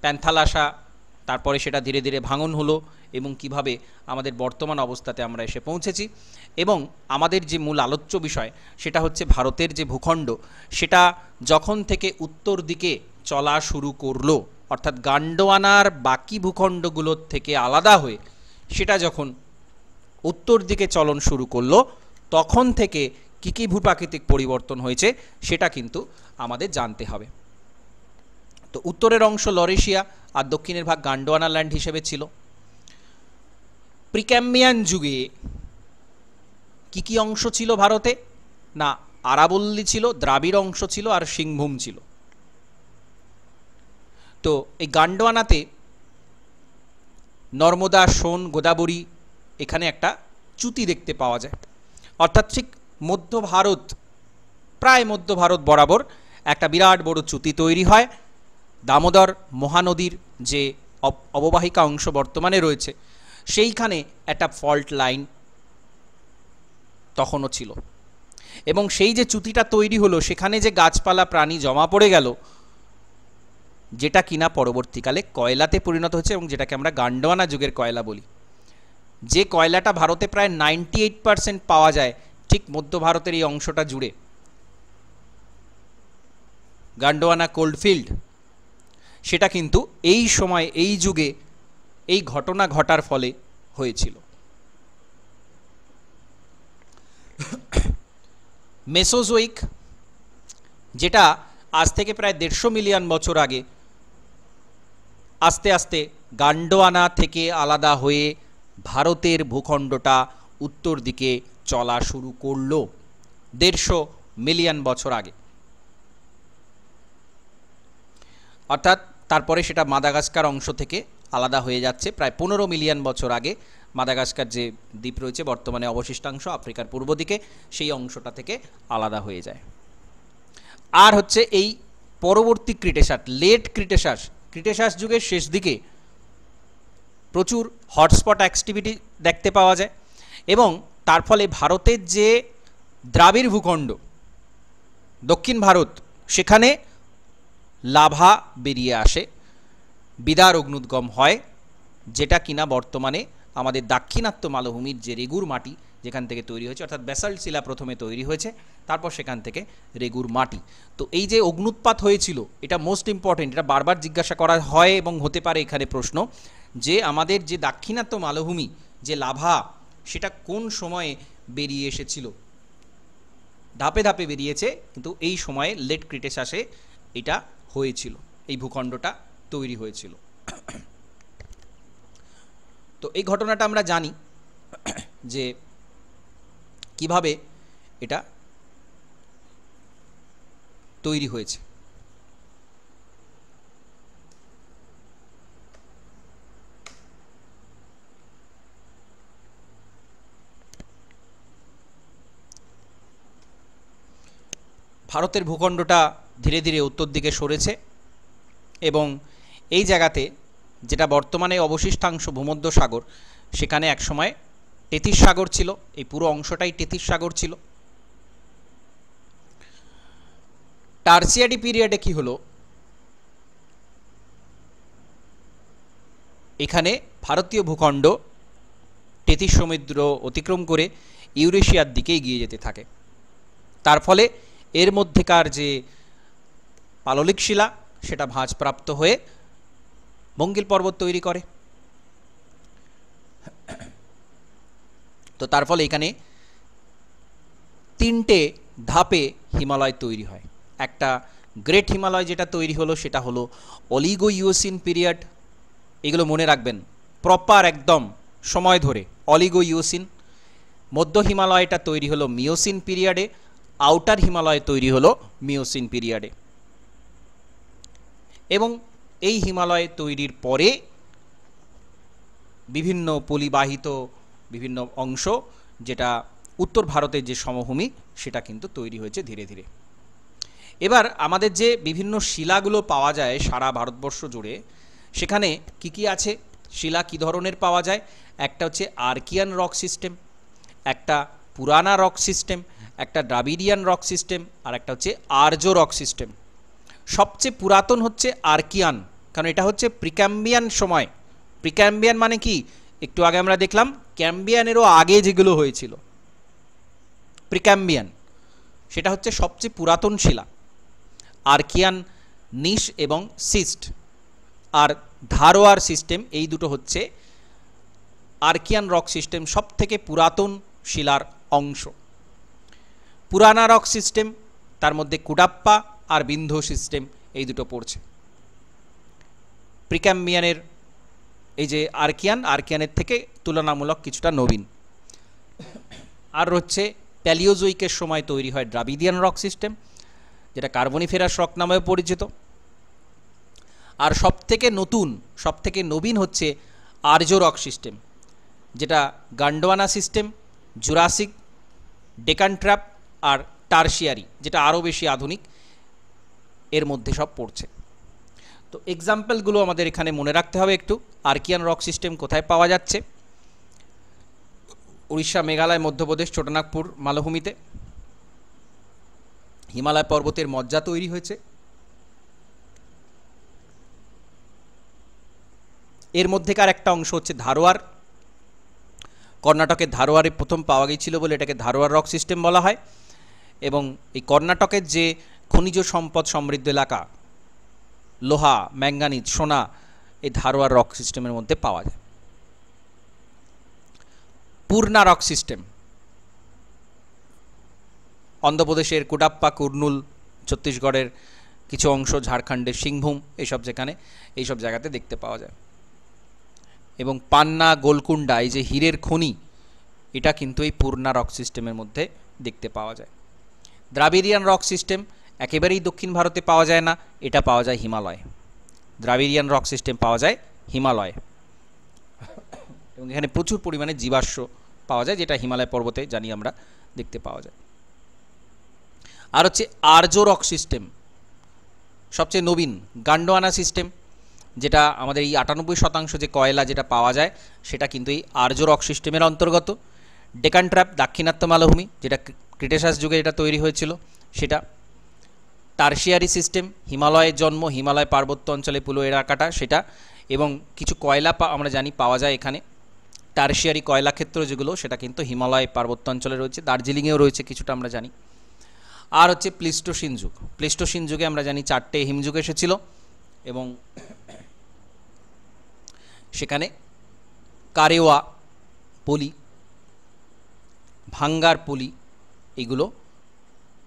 প্যান্থালাসা, তারপরে সেটা ধীরে ধীরে ভাঙন হলো এবং কিভাবে আমাদের বর্তমান অবস্থাতে আমরা এসে পৌঁছেছি। এবং আমাদের যে মূল আলোচ্য বিষয় সেটা হচ্ছে ভারতের যে ভূখণ্ড সেটা যখন থেকে উত্তর দিকে চলা শুরু করলো, অর্থাৎ গান্ডোয়ানার বাকি ভূখণ্ডগুলোর থেকে আলাদা হয়ে সেটা যখন উত্তর দিকে চলন শুরু করলো, তখন থেকে কী কী ভূপ্রাকৃতিক পরিবর্তন হয়েছে সেটা কিন্তু আমাদের জানতে হবে। তো উত্তরের অংশ লরেশিয়া আর দক্ষিণের ভাগ গান্ডোয়ানা ল্যান্ড হিসেবে ছিল। প্রিক্যাম্বিয়ান যুগে কি কি অংশ ছিল ভারতে? না, আরাবল্লী ছিল, দ্রাবিড় অংশ ছিল, আর সিংভূম ছিল। তো এই গান্ডোয়ানাতে নর্মদা, সোন, গোদাবরী এখানে একটা চ্যুতি দেখতে পাওয়া যায়, অর্থাৎ ঠিক মধ্য ভারত, প্রায় মধ্য ভারত বরাবর একটা বিরাট বড় চ্যুতি তৈরি হয়। দামোদর মহানদীর যে অববাহিকা অংশ বর্তমানে রয়েছে সেইখানে একটা ফল্ট লাইন তখনও ছিল, এবং সেই যে চ্যুতিটা তৈরি হলো সেখানে যে গাছপালা প্রাণী জমা পড়ে গেল, যেটা কিনা পরবর্তীকালে কয়লাতে পরিণত হচ্ছে এবং যেটাকে আমরা গান্ডোয়ানা যুগের কয়লা বলি। যে কয়লাটা ভারতে প্রায় 98% পাওয়া যায় ঠিক মধ্য ভারতের এই অংশটা জুড়ে, গান্ডোয়ানা কোল্ডফিল্ড, সেটা কিন্তু এই সময় এই যুগে এই ঘটনা ঘটার ফলে হয়েছিল। মেসোজোইক, যেটা আজ থেকে প্রায় 150 মিলিয়ন বছর আগে আস্তে আস্তে গান্ডোয়ানা থেকে আলাদা হয়ে ভারতের ভূখণ্ডটা উত্তর দিকে চলা শুরু করলো 150 মিলিয়ন বছর আগে। অর্থাৎ তারপরে সেটা মাদাগাস্কার অংশ থেকে আলাদা হয়ে যাচ্ছে প্রায় 15 মিলিয়ন বছর আগে। মাদাগাস্কার যে দ্বীপ রয়েছে বর্তমানে অবশিষ্টাংশ আফ্রিকার পূর্ব দিকে, সেই অংশটা থেকে আলাদা হয়ে যায়। আর হচ্ছে এই পরবর্তী ক্রিটেশাস, লেট ক্রিটেশাস যুগের শেষ দিকে প্রচুর হটস্পট অ্যাক্টিভিটি দেখতে পাওয়া যায়, এবং তার ফলে ভারতের যে দ্রাবিড় ভূখণ্ড দক্ষিণ ভারত, সেখানে লাভা বেরিয়ে আসে, বিদার অগ্নুদ্গম হয়, যেটা কিনা বর্তমানে আমাদের দাক্ষিণাত্য মালভূমির যে রেগুর মাটি যেখান থেকে তৈরি হয়েছে, অর্থাৎ ব্যাসাল্ট শিলা প্রথমে তৈরি হয়েছে, তারপর সেখান থেকে রেগুর মাটি। তো এই যে অগ্নুৎপাত হয়েছিল, এটা মোস্ট ইম্পর্টেন্ট, এটা বারবার জিজ্ঞাসা করা হয় এবং হতে পারে এখানে প্রশ্ন, যে আমাদের যে দাক্ষিণাত্য মালভূমি যে লাভা, সেটা কোন সময়ে বেরিয়ে এসেছিল? ধাপে ধাপে বেরিয়েছে, কিন্তু এই সময়ে লেট ক্রিটেশাসে এটা হয়েছিল, এই ভূখণ্ডটা তৈরি হয়েছিল। তো এই ঘটনাটা আমরা জানি যে কিভাবে এটা তৈরি হয়েছে। ভারতের ভূখণ্ডটা ধীরে ধীরে উত্তর দিকে সরেছে, এবং এই জায়গাতে যেটা বর্তমানে অবশিষ্টাংশ ভূমধ্য সাগর, সেখানে একসময় তেথিস সাগর ছিল, এই পুরো অংশটাই তেথিস সাগর ছিল। টারসিয়ারি পিরিয়ডে কি হলো, এখানে ভারতীয় ভূখণ্ড তেথিস সমুদ্র অতিক্রম করে ইউরেশিয়ার দিকে এগিয়ে যেতে থাকে। তার ফলে এর মধ্যেকার যে পাললিক শিলা সেটা ভাঁজপ্রাপ্ত হয়ে মঙ্গিল পর্বত তৈরি করে। তো তার ফলে এখানে 3টে ধাপে হিমালয় তৈরি হয়। একটা গ্রেট হিমালয় যেটা তৈরি হলো সেটা হলো অলিগো ইওসিন পিরিয়ড, এগুলো মনে রাখবেন প্রপার একদম সময় ধরে, অলিগো ইওসিন। মধ্য হিমালয়টা তৈরি হলো মিওসিন পিরিয়ডে, আউটার হিমালয় তৈরি হলো মিওসিন পিরিয়ডে। এবং এই হিমালয় তৈরির পরে বিভিন্ন পলিবাহিত বিভিন্ন অংশ, যেটা উত্তর ভারতের যে সমভূমি, সেটা কিন্তু তৈরি হয়েছে ধীরে ধীরে। এবার আমাদের যে বিভিন্ন শিলাগুলো পাওয়া যায় সারা ভারতবর্ষ জুড়ে, সেখানে কি কি আছে, শিলা কি ধরনের পাওয়া যায়? একটা হচ্ছে আর্কিয়ান রক সিস্টেম, একটা পুরানা রক সিস্টেম, একটা দ্রাবিডিয়ান রক সিস্টেম, আর একটা হচ্ছে আর্য রক সিস্টেম। সবচেয়ে পুরাতন হচ্ছে আর্কিয়ান, কারণ এটা হচ্ছে প্রিক্যাম্বিয়ান সময়। প্রিক্যাম্বিয়ান মানে কি? একটু আগে আমরা দেখলাম ক্যাম্বিয়ানেরও আগে যেগুলো হয়েছিল, প্রিক্যাম্বিয়ান, সেটা হচ্ছে সবচেয়ে পুরাতন শিলা। আর্কিয়ান নিশ এবং সিস্ট আর ধারোয়ার সিস্টেম, এই দুটো হচ্ছে আর্কিয়ান রক সিস্টেম, সব থেকে পুরাতন শিলার অংশ। পুরানা রক সিস্টেম, তার মধ্যে কুডাপ্পা আর বিন্ধ্য সিস্টেম, এই দুটো পড়ছে। প্রিক্যাম্বিয়ানের এই যে আর্কিয়ানের থেকে তুলনামূলক কিছুটা নবীন। আর হচ্ছে প্যালিওজোইকের সময় তৈরি হয় দ্রাবিডিয়ান রক সিস্টেম, যেটা কার্বনিফেরাস রক নামেও পরিচিত। আর সবথেকে নবীন হচ্ছে আর্য রক সিস্টেম, যেটা Gondwana system, Jurassic, Deccan trap আর টারশিয়ারি, যেটা আরও বেশি আধুনিক, এর মধ্যে সব পড়ছে। তো এক্সাম্পলগুলো আমাদের এখানে মনে রাখতে হবে একটু। আর্কিয়ান রক সিস্টেম কোথায় পাওয়া যাচ্ছে? উড়িষ্যা, মেঘালয়, মধ্যপ্রদেশ, ছোটনাগপুর মালভূমিতে হিমালয় পর্বতের মজ্জা তৈরি হয়েছে। এর মধ্যেকার একটা অংশ হচ্ছে ধারোয়ার। কর্ণাটকের ধারোয়ারে প্রথম পাওয়া গিয়েছিল বলে এটাকে ধারোয়ার রক সিস্টেম বলা হয়। এবং এই কর্ণাটকের যে খনিজ সম্পদ সমৃদ্ধ এলাকা, লোহা, ম্যাঙ্গানিজ, সোনা, এই ধারোয়ার রক সিস্টেমের মধ্যে পাওয়া যায়। পূর্ণা রক সিস্টেম অন্ধ্রপ্রদেশের কুডাপ্পা, কুর্নুল, ছত্তিশগড়ের কিছু অংশ, ঝাড়খণ্ডের সিংভূম, এইসব জায়গাতে দেখতে পাওয়া যায়। এবং পান্না, গোলকুন্ডা, এই যে হীরের খনি, এটা কিন্তু এই পূর্ণা রক সিস্টেমের মধ্যে দেখতে পাওয়া যায়। দ্রাবিডিয়ান রক সিস্টেম একেবারেই দক্ষিণ ভারতে পাওয়া যায় না, এটা পাওয়া যায় হিমালয়ে। দ্রাবিডিয়ান রক সিস্টেম পাওয়া যায় হিমালয়ে, এবং এখানে প্রচুর পরিমাণে জীবাশ্ম পাওয়া যায়, যেটা হিমালয় পর্বতে জানি আমরা দেখতে পাওয়া যায়। আর হচ্ছে আর্য রক সিস্টেম, সবচেয়ে নবীন। গন্ডওয়ানা সিস্টেম, যেটা আমাদের এই 98% যে কয়লা যেটা পাওয়া যায়, সেটা কিন্তু এই আর্য রক সিস্টেমের অন্তর্গত। ডেকান ট্র্যাপ, দাক্ষিণাত্য মালভূমি, যেটা ক্রিটেশাস যুগে এটা তৈরি হয়েছিল, সেটা। টারশিয়ারি সিস্টেম, হিমালয়ের জন্ম, হিমালয় পার্বত্য অঞ্চলে পুরো এলাকাটা, সেটা। এবং কিছু কয়লা আমরা জানি পাওয়া যায় এখানে, টারশিয়ারি কয়লা ক্ষেত্র যেগুলো, সেটা কিন্তু হিমালয় পার্বত্য অঞ্চলে রয়েছে, দার্জিলিংয়েও রয়েছে কিছুটা আমরা জানি। আর হচ্ছে প্লিস্টোসিন যুগ। প্লিস্টোসিন যুগে আমরা জানি 4টে হিমযুগ এসেছিল, এবং সেখানে কারেওয়া পলি, ভাঙ্গার পলি, এইগুলো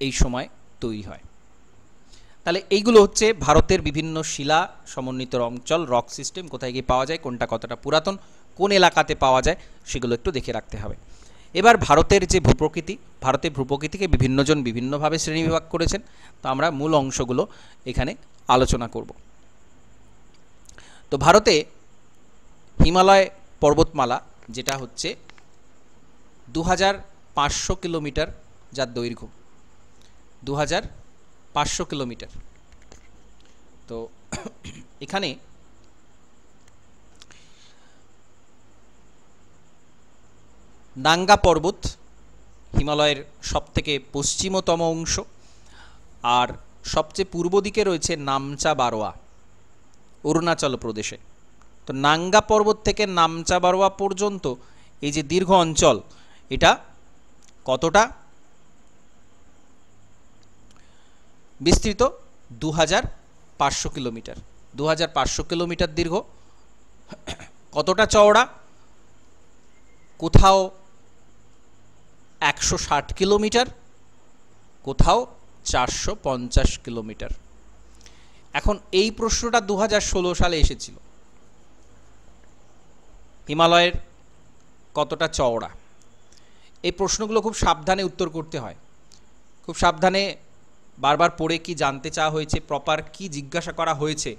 এই সময় তৈরি হয়। তাহলে এইগুলো হচ্ছে ভারতের বিভিন্ন শিলা সমন্বিত অঞ্চল, রক সিস্টেম, কোথায় গিয়ে পাওয়া যায়, কোনটা কতটা পুরাতন, কোন এলাকাতে পাওয়া যায়, সেগুলো একটু দেখে রাখতে হবে। এবার ভারতের যে ভূপ্রকৃতি, ভারতের ভূপ্রকৃতিকে বিভিন্নজন বিভিন্নভাবে শ্রেণীবিভাগ করেছেন, তো আমরা মূল অংশগুলো এখানে আলোচনা করব। তো ভারতে হিমালয় পর্বতমালা, যেটা হচ্ছে 2500 কিলোমিটার যার দৈর্ঘ্য, 2500 কিলোমিটার। তো এখানে নাঙ্গা পর্বত হিমালয়ের সবথেকে পশ্চিমতম অংশ, আর সবচেয়ে পূর্ব দিকে রয়েছে নামচা বারোয়া, অরুণাচল প্রদেশে। তো নাঙ্গা পর্বত থেকে নামচা বারোয়া পর্যন্ত এই যে দীর্ঘ অঞ্চল, এটা কতটা বিস্তৃত? 2500 কিলোমিটার। 2500 কিলোমিটার দীর্ঘ। কতটা চওড়া? কোথাও 160 কিলোমিটার, কোথাও 450 কিলোমিটার। এখন এই প্রশ্নটা 2016 সালে এসেছিল, হিমালয়ের কতটা চওড়া। এই প্রশ্নগুলো খুব সাবধানে উত্তর করতে হয়, খুব সাবধানে বারবার পড়ে কি জানতে চাওয়া হয়েছে, প্রপার কি জিজ্ঞাসা করা হয়েছে,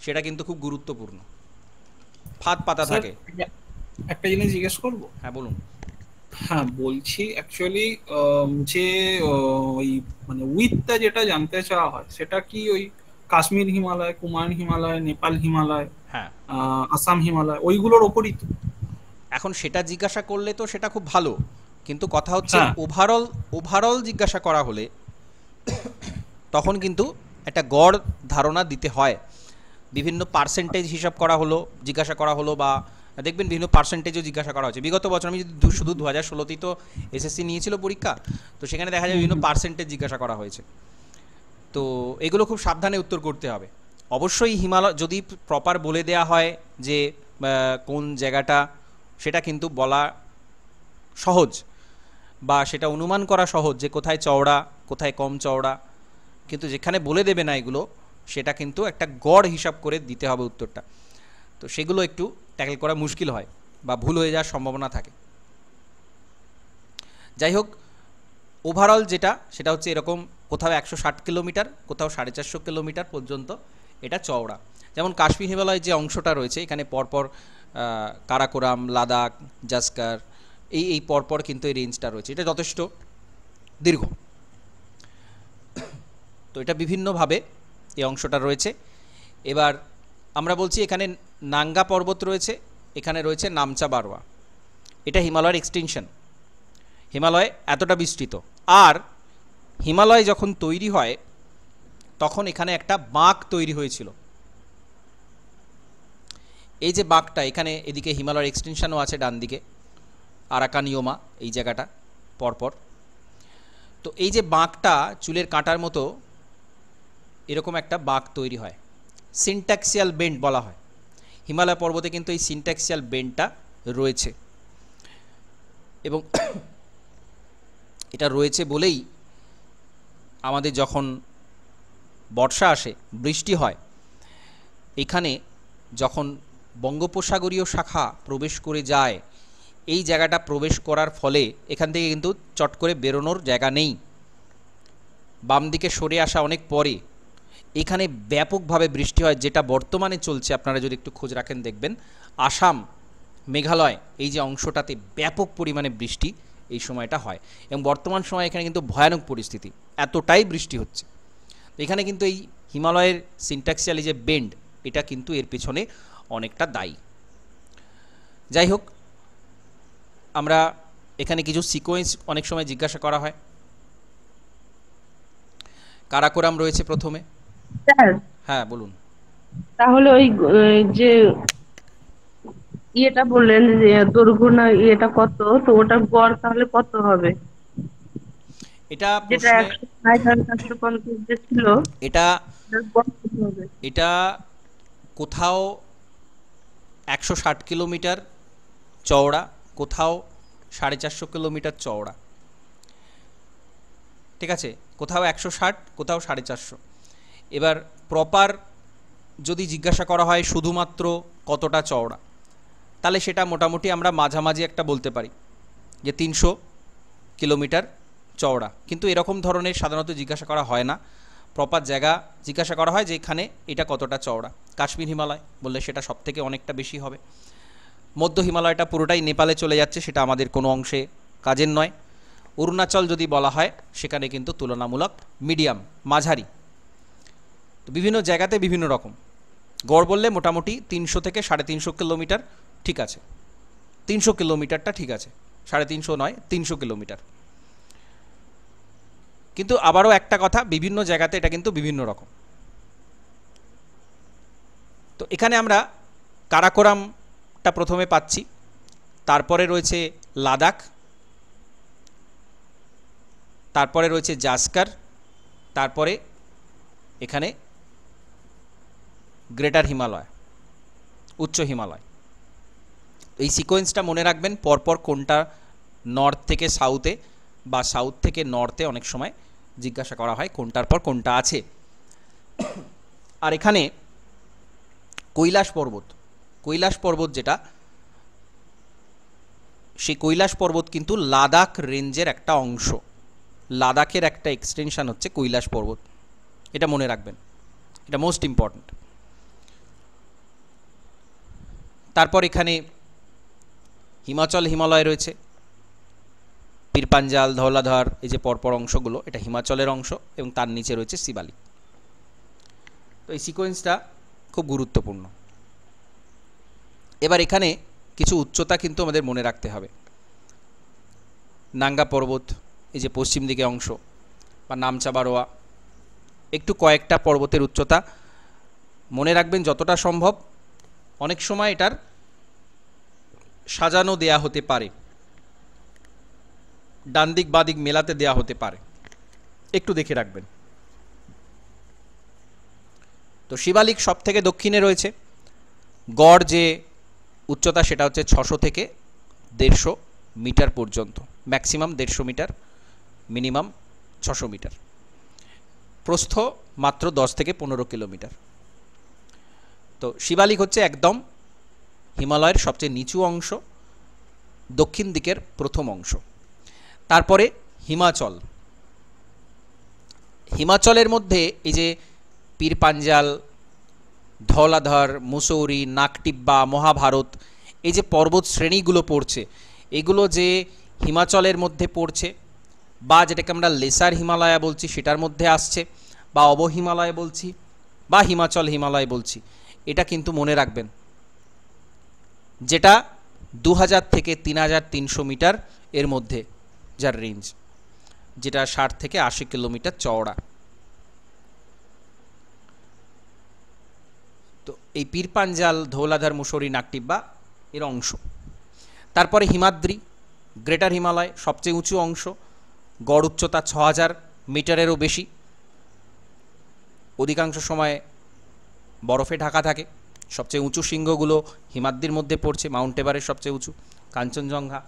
সেটা কিন্তু খুব গুরুত্বপূর্ণ। ফাঁদ পাতা থাকে। একটা জিনিস জিজ্ঞেস করব? হ্যাঁ বলুন। হ্যাঁ বলছি অ্যাকচুয়ালি যে ওই মানে উইথটা যেটা জানতে চাওয়া হয় সেটা কি ওই কাশ্মীর হিমালয়, কুমায়ুন হিমালয়, নেপাল হিমালয়, হ্যাঁ আসাম হিমালয় ওইগুলোর ওপরই তো? এখন সেটা জিজ্ঞাসা করলে তো সেটা খুব ভালো, কিন্তু কথা হচ্ছে হ্যাঁ। ওভারঅল জিজ্ঞাসা করা হলে তখন কিন্তু একটা গড় ধারণা দিতে হয়। বিভিন্ন পার্সেন্টেজ হিসাব করা হলো, জিজ্ঞাসা করা হলো, বা দেখবেন বিভিন্ন পার্সেন্টেজও জিজ্ঞাসা করা হচ্ছে। বিগত বছর আমি যদি শুধু 2016তেই তো এসএসসি নিয়েছিল পরীক্ষা, তো সেখানে দেখা যায় বিভিন্ন পার্সেন্টেজ জিজ্ঞাসা করা হয়েছে। তো এগুলো খুব সাবধানে উত্তর করতে হবে। অবশ্যই হিমালয় যদি প্রপার বলে দেয়া হয় যে কোন জায়গাটা, সেটা কিন্তু বলা সহজ, বা সেটা অনুমান করা সহজ যে কোথায় চওড়া কোথায় কম চওড়া, কিন্তু যেখানে বলে দেবে না এগুলো, সেটা কিন্তু একটা গড় হিসাব করে দিতে হবে উত্তরটা। তো সেগুলো একটু ট্যাকেল করা মুশকিল হয় বা ভুল হয়ে যাওয়ার সম্ভাবনা থাকে। যাই হোক, ওভারঅল যেটা সেটা হচ্ছে এরকম, কোথাও 160 কিলোমিটার, কোথাও 450 কিলোমিটার পর্যন্ত এটা চওড়া। যেমন কাশ্মীর হিমালয় যে অংশটা রয়েছে, এখানে পরপর কারাকোরাম, লাদাখ, জাস্কার, এই পরপর কিন্তু এই রেঞ্জটা রয়েছে, এটা যথেষ্ট দীর্ঘ। তো এটা বিভিন্নভাবে এই অংশটা রয়েছে। এবার আমরা বলছি এখানে নাঙ্গা পর্বত রয়েছে, এখানে রয়েছে নামচা বারোয়া, এটা হিমালয়ের এক্সটেনশন। হিমালয় এতটা বিস্তৃত, আর হিমালয় যখন তৈরি হয় তখন এখানে একটা বাঁক তৈরি হয়েছিল। এই যে বাঁকটা, এখানে এদিকে হিমালয়ের এক্সটেনশনও আছে ডান দিকে, আরাকানিওমা এই জায়গাটা পরপর। তো এই যে বাঁকটা চুলের কাঁটার মতো এরকম একটা বাঁক তৈরি হয়, সিনট্যাক্সিয়াল বেন্ড বলা হয়। হিমালয় পর্বতে কিন্তু এই সিনট্যাক্সিয়াল বেন্ডটা রয়েছে, এবং এটা রয়েছে বলেই আমাদের যখন বর্ষা আসে, বৃষ্টি হয়, এখানে যখন বঙ্গোপসাগরীয় শাখা প্রবেশ করে যায়, এই জায়গাটা প্রবেশ করার ফলে এখান থেকে কিন্তু চট করে বেরোনোর জায়গা নেই, বাম দিকে সরে আসা অনেক পরে এখানে ব্যাপকভাবে বৃষ্টি হয়, যেটা বর্তমানে চলছে। আপনারা যদি একটু খোঁজ রাখেন দেখবেন, আসাম, মেঘালয় এই যে অংশটাতে ব্যাপক পরিমাণে বৃষ্টি এই সময়টা হয়, এবং বর্তমান সময় এখানে কিন্তু ভয়ানক পরিস্থিতি, এতটাই বৃষ্টি হচ্ছে। এখানে কিন্তু এই হিমালয়ের সিনট্যাক্সিয়াল যে বেন্ড, এটা কিন্তু এর পেছনে অনেকটা দায়ী। যাই হোক, আমরা এখানে কিছু সিকোয়েন্স অনেক সময় জিজ্ঞাসা করা হয়। কারাকোরাম রয়েছে প্রথমে। হ্যাঁ বলুন। তাহলে ওই যে ইয়েটা বললেন যে দৈর্ঘ্য না ইয়েটা কত, তো ওটা গড় তাহলে কত হবে? এটা যেটা 160 যে ছিল, এটা কোথাও 160 কিলোমিটার চওড়া, কোথাও 450 কিলোমিটার চওড়া, ঠিক আছে, কোথাও 160, কোথাও 450। এবার প্রপার যদি জিজ্ঞাসা করা হয় শুধুমাত্র কতটা চওড়া, তাহলে সেটা মোটামুটি আমরা মাঝামাঝি একটা বলতে পারি যে 300 কিলোমিটার চওড়া। কিন্তু এরকম ধরনের সাধারণত জিজ্ঞাসা করা হয় না, প্রপার জায়গা জিজ্ঞাসা করা হয় যে এখানে এটা কতটা চওড়া। কাশ্মীর হিমালয় বললে সেটা সব থেকে অনেকটা বেশি হবে। মধ্য হিমালয়টা পুরোটাই নেপালে চলে যাচ্ছে, সেটা আমাদের কোনো অংশে কাজের নয়। অরুণাচল যদি বলা হয়, সেখানে কিন্তু তুলনামূলক মিডিয়াম, মাঝারি। তো বিভিন্ন জায়গাতে বিভিন্ন রকম। গড় বললে মোটামুটি 300 থেকে 350 কিলোমিটার ঠিক আছে, 300 কিলোমিটারটা ঠিক আছে, 350 নয়, 300 কিলোমিটার। কিন্তু আবারও একটা কথা, বিভিন্ন জায়গাতে এটা কিন্তু বিভিন্ন রকম। তো এখানে আমরা কারাকোরামটা প্রথমে পাচ্ছি, তারপরে রয়েছে লাদাখ, তারপরে রয়েছে জাস্কার, তারপরে এখানে গ্রেটার হিমালয়, উচ্চ হিমালয়। এই সিকোয়েন্সটা মনে রাখবেন, পরপর কোনটা নর্থ থেকে সাউথে বা সাউথ থেকে নর্থে অনেক সময় জিজ্ঞাসা করা হয় কোনটার পর কোনটা আছে। আর এখানে কৈলাস পর্বত যেটা, সেই কৈলাস পর্বত কিন্তু লাদাখ রেঞ্জের একটা অংশ, লাদাখের একটা এক্সটেনশন হচ্ছে কৈলাস পর্বত, এটা মনে রাখবেন, এটা মোস্ট ইম্পর্ট্যান্ট। তারপর এখানে হিমাচল হিমালয় রয়েছে, পীরপাঞ্জাল, ধওলাধর, এই যে পরপর অংশগুলো, এটা হিমাচলের অংশ এবং তার নিচে রয়েছে শিবালিক। তো এই সিকোয়েন্সটা খুব গুরুত্বপূর্ণ। এবার এখানে কিছু উচ্চতা কিন্তু আমাদের মনে রাখতে হবে। নাঙ্গা পর্বত, এই যে পশ্চিম দিকে অংশ, বা নামচা বারোয়া, একটু কয়েকটা পর্বতের উচ্চতা মনে রাখবেন যতটা সম্ভব। অনেক সময় এটার সাজানো দেয়া হতে পারে, ডান দিক বাঁ দিক মেলাতে দেয়া হতে পারে, একটু দেখে রাখবেন। তো শিবালিক সব থেকে দক্ষিণে রয়েছে। গড় যে উচ্চতা সেটা হচ্ছে 600 থেকে 150 মিটার পর্যন্ত, ম্যাক্সিমাম 150 মিটার, মিনিমাম 600 মিটার। প্রস্থ মাত্র 10 থেকে 15 কিলোমিটার। তো শিবালিক হচ্ছে একদম হিমালয়ের সবচেয়ে নিচু অংশ, দক্ষিণ দিকের প্রথম অংশ। তারপরে হিমাচল। হিমাচলের মধ্যে এই যে পীরপাঞ্জাল, ধওলাধর, মুসৌরি, নাকটিব্বা, মহাভারত, এই যে পর্বত শ্রেণীগুলো পড়ছে, এগুলো যে হিমাচলের মধ্যে পড়ছে, বা যেটাকে আমরা লেসার হিমালয়া বলছি সেটার মধ্যে আসছে, বা অবহিমালয় বলছি, বা হিমাচল হিমালয় বলছি, এটা কিন্তু মনে রাখবেন। যেটা 2000 থেকে 3300 মিটার এর মধ্যে যার রেঞ্জ, যেটা 60 থেকে 80 কিলোমিটার চওড়া। তো এই পীরপাঞ্জাল, ধওলাধর, মুসৌরি, নাকটিব্বা এর অংশ। তারপরে হিমাদ্রি, গ্রেটার হিমালয়, সবচেয়ে উঁচু অংশ, গড় উচ্চতা 6000 মিটারেরও বেশি। অধিকাংশ সময় বরফে ঢাকা থাকে। সবচেয়ে উঁচু শৃঙ্গগুলো হিমাদ্রির মধ্যে পড়ছে, মাউন্ট এভারেস্ট সবচেয়ে উঁচু, কাঞ্চনজঙ্ঘা,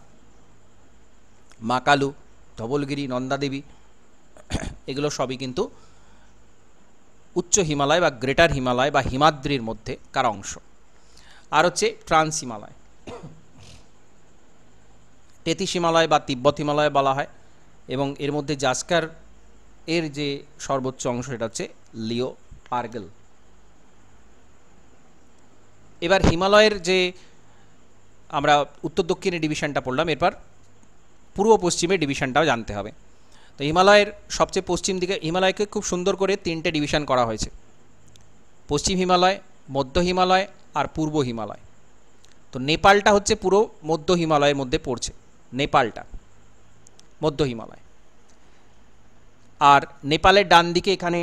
মাকালু, ধবলগিরি, নন্দাদেবী, এগুলো সবই কিন্তু উচ্চ হিমালয় বা গ্রেটার হিমালয় বা হিমাদ্রির মধ্যে কার অংশ। আর হচ্ছে ট্রান্স হিমালয়, তেতিস হিমালয় বা তিব্বত হিমালয় বলা হয়, এবং এর মধ্যে জাস্কার এর যে সর্বোচ্চ অংশ সেটা হচ্ছে লিও পার্গল। এবার হিমালয়ের যে আমরা উত্তর দক্ষিণে ডিভিশনটা পড়লাম, এরপর পূর্ব পশ্চিমে ডিভিশনটাও জানতে হবে। তো হিমালয়ের সবচেয়ে পশ্চিম দিকে হিমালয়কে খুব সুন্দর করে 3টে ডিভিশন করা হয়েছে: পশ্চিম হিমালয়, মধ্য হিমালয় আর পূর্ব হিমালয়। তো নেপালটা হচ্ছে পুরো মধ্য হিমালয়ের মধ্যে পড়ছে, নেপালটা মধ্য হিমালয়। আর নেপালের ডান দিকে এখানে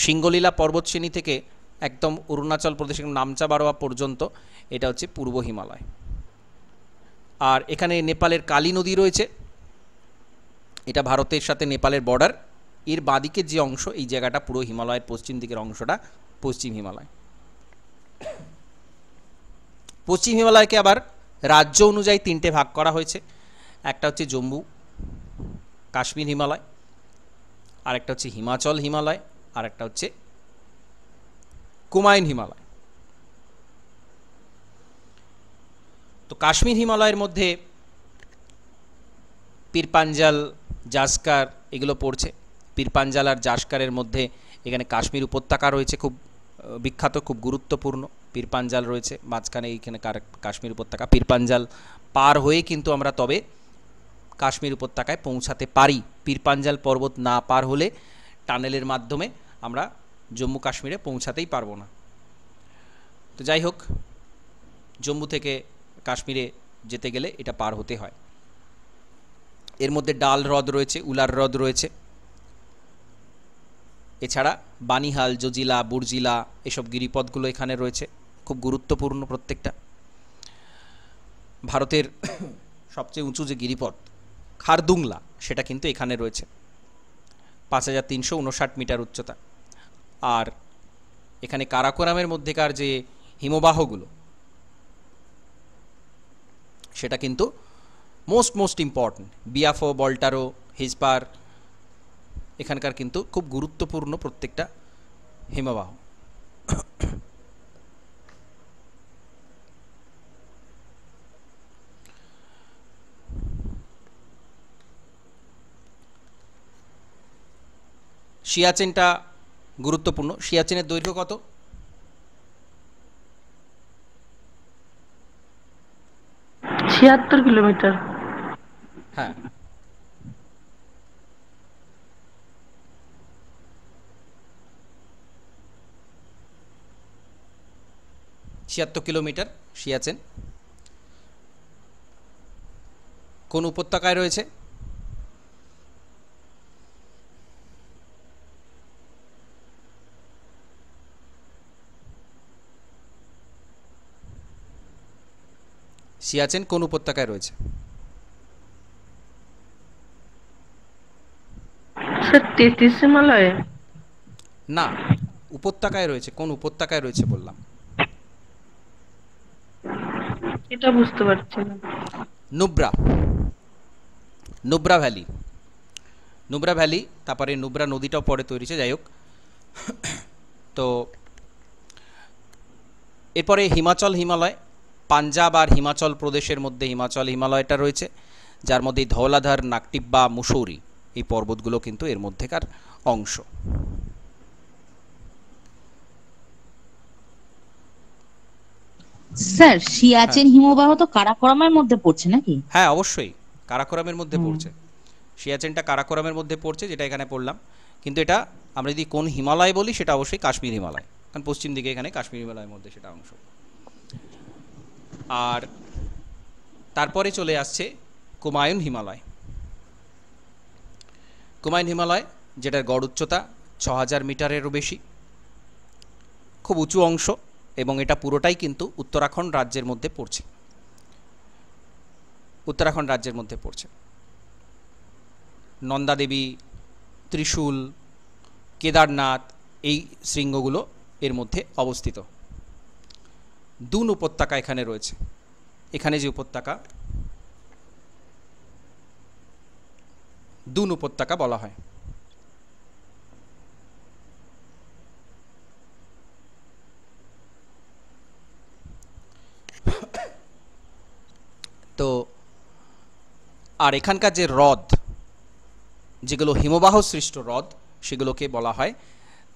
সিঙ্গলীলা পর্বতশ্রেণী থেকে একদম অরুণাচল প্রদেশের নামচা বারোয়া পর্যন্ত এটা হচ্ছে পূর্ব হিমালয়। আর এখানে নেপালের কালী নদী রয়েছে, এটা ভারতের সাথে নেপালের বর্ডার। এর বাঁদিকের যে অংশ, এই জায়গাটা পুরো হিমালয়ের পশ্চিম দিকের অংশটা পশ্চিম হিমালয়। পশ্চিম হিমালয়কে আবার রাজ্য অনুযায়ী 3টে ভাগ করা হয়েছে। একটা হচ্ছে জম্মু কাশ্মীর হিমালয়, আর একটা হচ্ছে হিমাচল হিমালয়, আর একটা হচ্ছে কুমায়ুন হিমালয়। তো কাশ্মীর হিমালয়ের মধ্যে পীরপাঞ্জাল, জাস্কার এগুলো পড়ছে। পীরপাঞ্জাল আর জাস্কারের মধ্যে এখানে কাশ্মীর উপত্যকা রয়েছে, খুব বিখ্যাত, খুব গুরুত্বপূর্ণ। পীরপাঞ্জাল রয়েছে মাঝখানে, এইখানে কাশ্মীর উপত্যকা। পীরপাঞ্জাল পার হয়ে কিন্তু আমরা তবে কাশ্মীর উপত্যকায় পৌঁছাতে পারি। পীরপাঞ্জাল পর্বত না পার হলে টানেলের মাধ্যমে আমরা জম্মু কাশ্মীরে পৌঁছাতেই পারবো না। তো যাই হোক, জম্মু থেকে কাশ্মীরে যেতে গেলে এটা পার হতে হয়। এর মধ্যে ডাল হ্রদ রয়েছে, উলার হ্রদ রয়েছে, এছাড়া বানিহাল, জজিলা, বুর্জিলা এসব গিরিপথগুলো এখানে রয়েছে, খুব গুরুত্বপূর্ণ প্রত্যেকটা। ভারতের সবচেয়ে উঁচু যে গিরিপথ খারদুংলা, সেটা কিন্তু এখানে রয়েছে, 5359 মিটার উচ্চতা। আর এখানে কারাকোরামের মধ্যেকার যে হিমবাহগুলো, সেটা কিন্তু মোস্ট ইম্পর্টেন্ট। বিয়াফো, বল্টারো, হিসপার, এখানকার কিন্তু খুব গুরুত্বপূর্ণ প্রত্যেকটা হিমবাহ। সিয়াচেনটা গুরুত্বপূর্ণ। সিয়াচেনের দৈর্ঘ্য কত? 76 কিলোমিটার। হ্যাঁ, 76 কিলোমিটার সিয়াচেন। কোন উপত্যকায় রয়েছে? সিয়াচেন কোন উপত্যকায় রয়েছে? স্যার 33 হিমালয়ে? না, উপত্যকায় রয়েছে। কোন উপত্যকায় রয়েছে বললাম? এটা বুঝতে পারছি না। নুব্রা, নুব্রা ভ্যালি, নুব্রা ভ্যালি, তারপরে নুব্রা নদীটাও পরে তৈরি হয়েছে, যাই হোক। তো এরপরে হিমাচল হিমালয়, পাঞ্জাব আর হিমাচল প্রদেশের মধ্যে হিমাচল হিমালয়টা রয়েছে, যার মধ্যে ধৌলাধর, নাকটিব্বা, মুসৌরি এই পর্বতগুলো কিন্তু এর মধ্যেকার অংশ। স্যার সিয়াচেন হিমবাহ তো কারাকোরামের মধ্যে পড়ছে নাকি? হ্যাঁ অবশ্যই কারাকোরামের মধ্যে পড়ছে। সিয়াচেনটা কারাকোরামের মধ্যে পড়ছে, যেটা এখানে পড়লাম। কিন্তু এটা আমরা যদি কোন হিমালয় বলি সেটা অবশ্যই কাশ্মীর হিমালয়, কারণ পশ্চিম দিকে এখানে কাশ্মীর হিমালয়ের মধ্যে সেটা অংশ। আর তারপরে চলে আসছে কুমায়ুন হিমালয়। কুমায়ুন হিমালয়, যেটার গড় উচ্চতা 6000 মিটারেরও বেশি, খুব উঁচু অংশ, এবং এটা পুরোটাই কিন্তু উত্তরাখণ্ড রাজ্যের মধ্যে পড়ছে। উত্তরাখণ্ড রাজ্যের মধ্যে পড়ছে। নন্দা দেবী, ত্রিশূল, কেদারনাথ এই শৃঙ্গগুলো এর মধ্যে অবস্থিত। দুন উপত্যকা এখানে রয়েছে। এখানে যে উপত্যকা, দুন উপত্যকা বলা হয়। তো আর এখানকার যে হ্রদ, যেগুলো হিমবাহ সৃষ্ট হ্রদ, সেগুলোকে বলা হয়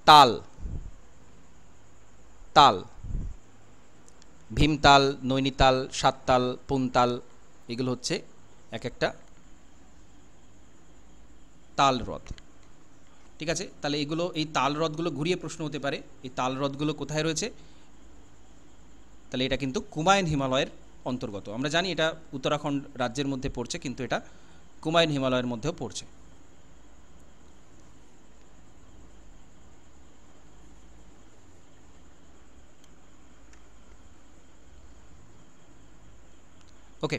তাল। তাল, ভীমতাল, নৈনিতাল, সাততাল, পুনতাল, এগুলো হচ্ছে এক একটা তাল হ্রদ। ঠিক আছে, তাহলে এগুলো, এই তাল হ্রদগুলো ঘুরিয়ে প্রশ্ন হতে পারে, এই তাল হ্রদগুলো কোথায় রয়েছে? তাহলে এটা কিন্তু কুমায়ুন হিমালয়ের অন্তর্গত। আমরা জানি এটা উত্তরাখণ্ড রাজ্যের মধ্যে পড়ছে, কিন্তু এটা কুমায়ুন হিমালয়ের মধ্যেও পড়ছে। ওকে,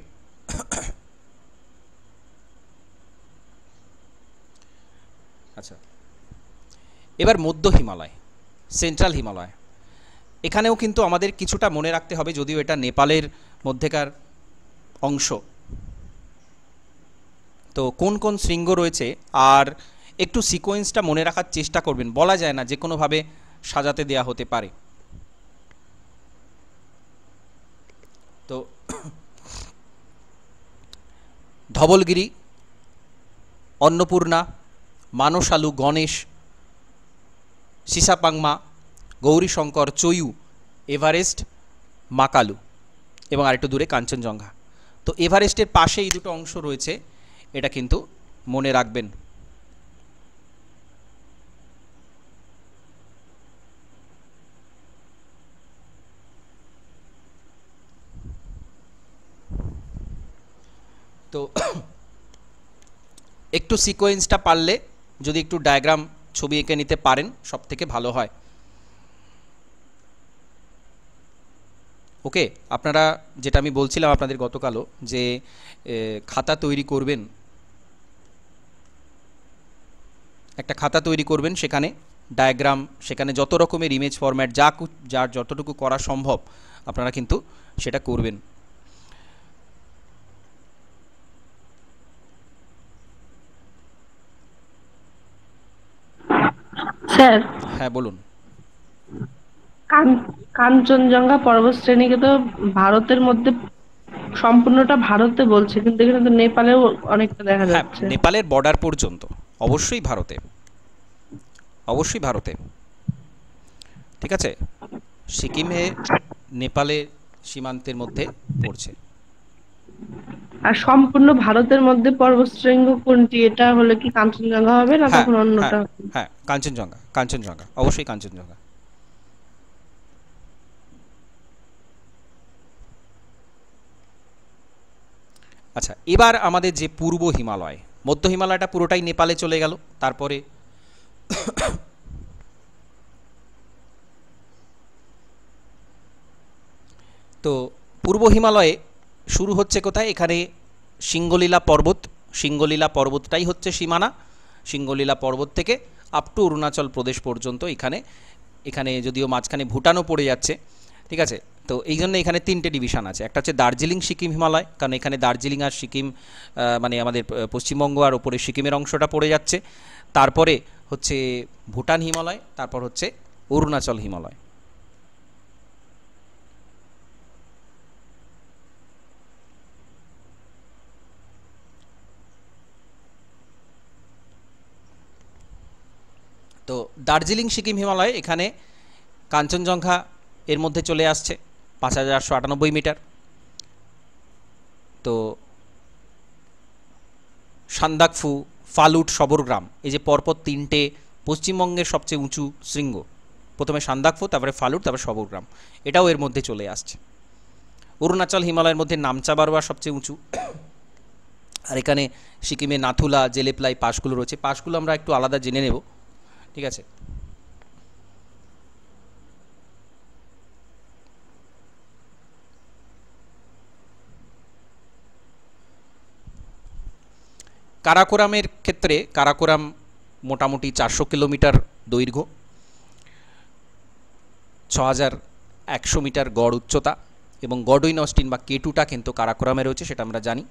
আচ্ছা, এবার মধ্য হিমালয়, সেন্ট্রাল হিমালয়। এখানেও কিন্তু আমাদের কিছুটা মনে রাখতে হবে, যদিও এটা নেপালের মধ্যেকার অংশ। তো কোন কোন শৃঙ্গ রয়েছে আর একটু সিকোয়েন্সটা মনে রাখার চেষ্টা করবেন, বলা যায় না, যে কোনোভাবে সাজাতে দেয়া হতে পারে। তো ধবলগিরি, অন্নপূর্ণা, মানসালু, গণেশ, সিসাপাংমা, গৌরীশঙ্কর, চয়ু, এভারেস্ট, মাকালু, এবং আরেকটু দূরে কাঞ্চনজঙ্ঘা। তো এভারেস্টের পাশে এই দুটো অংশ রয়েছে, এটা কিন্তু মনে রাখবেন। তো একটু সিকোয়েন্সটা পারলে, যদি একটু ডায়াগ্রাম ছবি এঁকে নিতে পারেন, সব থেকে ভালো হয়। ওকে, আপনারা, যেটা আমি বলছিলাম আপনাদের গতকালও, যে খাতা তৈরি করবেন, একটা খাতা তৈরি করবেন, সেখানে ডায়াগ্রাম, সেখানে যত রকমের ইমেজ ফরম্যাট, যার যতটুকু করা সম্ভব আপনারা কিন্তু সেটা করবেন। স্যার, হ্যাঁ বলুন। কাঞ্চনজঙ্ঘা পর্বতশ্রেণীকে তো ভারতের মধ্যে সম্পূর্ণটা ভারতে বলছে, কিন্তু এখানে তো নেপালেও অনেকটা দেখা যাচ্ছে। নেপালের বর্ডার পর্যন্ত, অবশ্যই ভারতে, অবশ্যই ভারতে। ঠিক আছে, সিকিমে নেপালে সীমান্তের মধ্যে পড়ছে। আর সম্পূর্ণ ভারতের মধ্যে পর্বতশৃঙ্গ কোনটি? এটা হলে কি কাঞ্চনজঙ্ঘা হবে না তখন অন্যটা? হ্যাঁ, কাঞ্চনজঙ্ঘা, কাঞ্চনজঙ্ঘা, অবশ্যই কাঞ্চনজঙ্ঘা। আচ্ছা, এবার আমাদের যে পূর্ব হিমালয়, মধ্য হিমালয়টা পুরোটাই নেপালে চলে গেল। তারপরে তো পূর্ব হিমালয়ে শুরু হচ্ছে কোথায়? এখানে সিঙ্গলীলা পর্বত, সিঙ্গলীলা পর্বতটাই হচ্ছে সীমানা। সিঙ্গলীলা পর্বত থেকে আপ টু অরুণাচল প্রদেশ পর্যন্ত এখানে এখানে যদিও মাঝখানে ভুটানও পড়ে যাচ্ছে, ঠিক আছে। তো এই জন্য এখানে তিনটে ডিভিশন আছে। একটা হচ্ছে দার্জিলিং সিকিম হিমালয়, কারণ এখানে দার্জিলিং আর সিকিম মানে আমাদের পশ্চিমবঙ্গ আর ওপরে সিকিমের অংশটা পড়ে যাচ্ছে। তারপরে হচ্ছে ভুটান হিমালয়, তারপর হচ্ছে অরুণাচল হিমালয়। তো দার্জিলিং সিকিম হিমালয়, এখানে কাঞ্চনজঙ্ঘা এর মধ্যে চলে আসছে 5898 মিটার। তো সান্দাকফু, ফালুট, সবরগ্রাম, এই যে পরপর তিনটে পশ্চিমবঙ্গের সবচেয়ে উঁচু শৃঙ্গ, প্রথমে সান্দাকফু, তারপরে ফালুট, তারপরে সবরগ্রাম, এটাও এর মধ্যে চলে আসছে। অরুণাচল হিমালয়ের মধ্যে নামচা বারোয়া সবচেয়ে উঁচু। আর এখানে সিকিমে নাথুলা, জেলেপ্লাই পাসগুলো রয়েছে। পাসগুলো আমরা একটু আলাদা জেনে নেব, ঠিক আছে। কারাকোরামের ক্ষেত্রে কারাকোরাম মোটামুটি 400 কিলোমিটার দৈর্ঘ্য, 6100 মিটার গড় উচ্চতা, এবং গডউইন অস্টিন বা কেটুটা কিন্তু কারাকোরামে রয়েছে, সেটা আমরা জানি।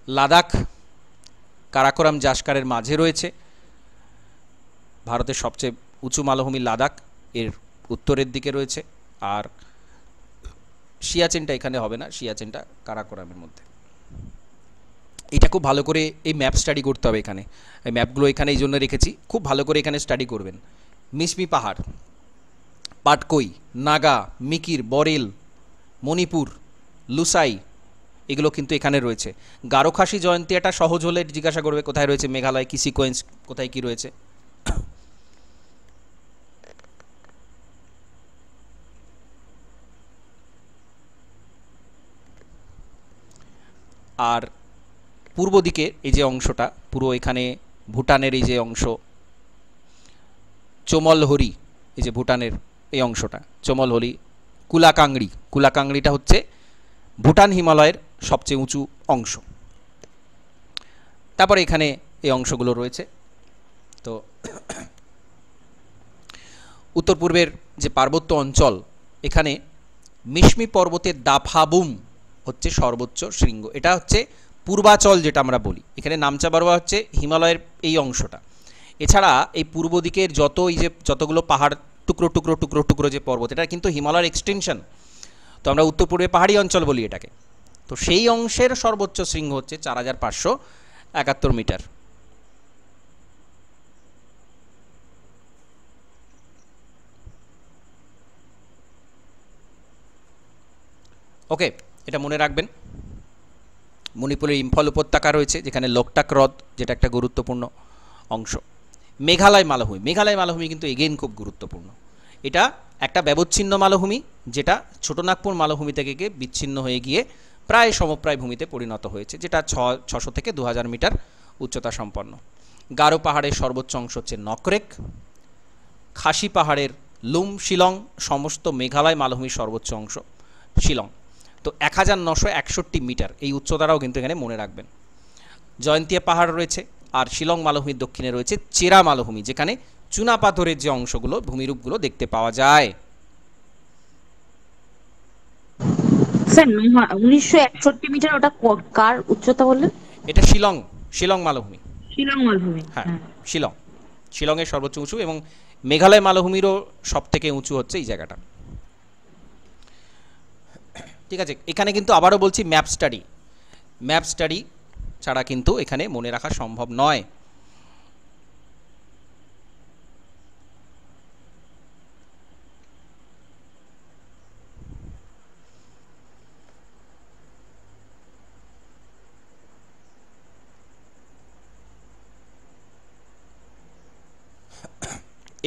লাদাখ কারাকোরাম জাস্কারের মাঝে রয়েছে। ভারতের সবচেয়ে উঁচু মালভূমি লাদাখ এর উত্তরের দিকে রয়েছে। আর সিয়াচেনটা এখানে হবে না, সিয়াচেনটা কারাকোরামের মধ্যে। এটা খুব ভালো করে এই ম্যাপ স্টাডি করতে হবে। এখানে এই ম্যাপগুলো এখানে এই জন্য রেখেছি, খুব ভালো করে এখানে স্টাডি করবেন। মিসমি পাহাড়, পাটকই, নাগা, মিকির, বরেল, মণিপুর, লুসাই, এগুলো কিন্তু এখানে রয়েছে। গারো খাসি জয়ন্তী একটা সহজ হলে জিজ্ঞাসা করবে কোথায় রয়েছে, মেঘালয় কি সিকোয়েন্স, কোথায় কি রয়েছে। আর পূর্ব দিকে এই যে অংশটা, পুরো এখানে ভুটানের এই যে অংশ, চোমলহরি, এই যে ভুটানের এই অংশটা চোমলহরি, কুলাকাংড়ি, কুলাকাংড়িটা হচ্ছে ভুটান হিমালয়ের সবচেয়ে উঁচু অংশ। তারপরে এখানে এই অংশগুলো রয়েছে। তো উত্তর পূর্বের যে পার্বত্য অঞ্চল, এখানে মিশমি পর্বতের দাফাবুম হচ্ছে সর্বোচ্চ শৃঙ্গ। এটা হচ্ছে পূর্বাচল যেটা আমরা বলি। এখানে নামচা বারোয়া হচ্ছে হিমালয়ের এই অংশটা। এছাড়া এই পূর্ব দিকের যত এই যে যতগুলো পাহাড় টুকরো টুকরো টুকরো টুকরো যে পর্বত, এটা কিন্তু হিমালয়ের এক্সটেনশন। তো আমরা উত্তর পূর্বে পাহাড়ি অঞ্চল বলি এটাকে। তো সেই অংশের সর্বোচ্চ শৃঙ্গ হচ্ছে 4571 মিটার। ওকে, এটা মনে রাখবেন। মণিপুরের ইম্ফল উপত্যকা রয়েছে, যেখানে লোকটাক হ্রদ, যেটা একটা গুরুত্বপূর্ণ অংশ। মেঘালয় মালভূমি, মেঘালয় মালভূমি কিন্তু এগেইন খুব গুরুত্বপূর্ণ। এটা একটা ব্যবচ্ছিন্ন মালভূমি, যেটা ছোটনাগপুর মালভূমি থেকে বিচ্ছিন্ন হয়ে গিয়ে প্রায় সমপ্রায় ভূমিতে পরিণত হয়েছে, যেটা 600 থেকে 2000 মিটার উচ্চতা সম্পন্ন। গারো পাহাড়ের সর্বোচ্চ অংশ হচ্ছে নকরেক। খাসি পাহাড়ের লুম শিলং, সমস্ত মেঘালয় মালভূমির সর্বোচ্চ অংশ শিলং। তো 1961 মিটার এই উচ্চতারাও কিন্তু এখানে মনে রাখবেন। জয়ন্তিয়া পাহাড় রয়েছে, আর শিলং মালভূমির দক্ষিণে রয়েছে চেরা মালভূমি, যেখানে চুনা পাথরের যে অংশগুলো, ভূমিরূপগুলো দেখতে পাওয়া যায়। স্যার 1961 মিটার, ওটা কার উচ্চতা বললেন? এটা শিলং, শিলং মালভূমি। শিলং মালভূমি, হ্যাঁ শিলং, শিলংয়ের সর্বোচ্চ উঁচু, এবং মেঘালয় মালভূমিরও সব থেকে উঁচু হচ্ছে এই জায়গাটা। ঠিক আছে, এখানে কিন্তু আবারও বলছি ম্যাপ স্টাডি, ম্যাপ স্টাডি ছাড়া কিন্তু এখানে মনে রাখা সম্ভব নয়।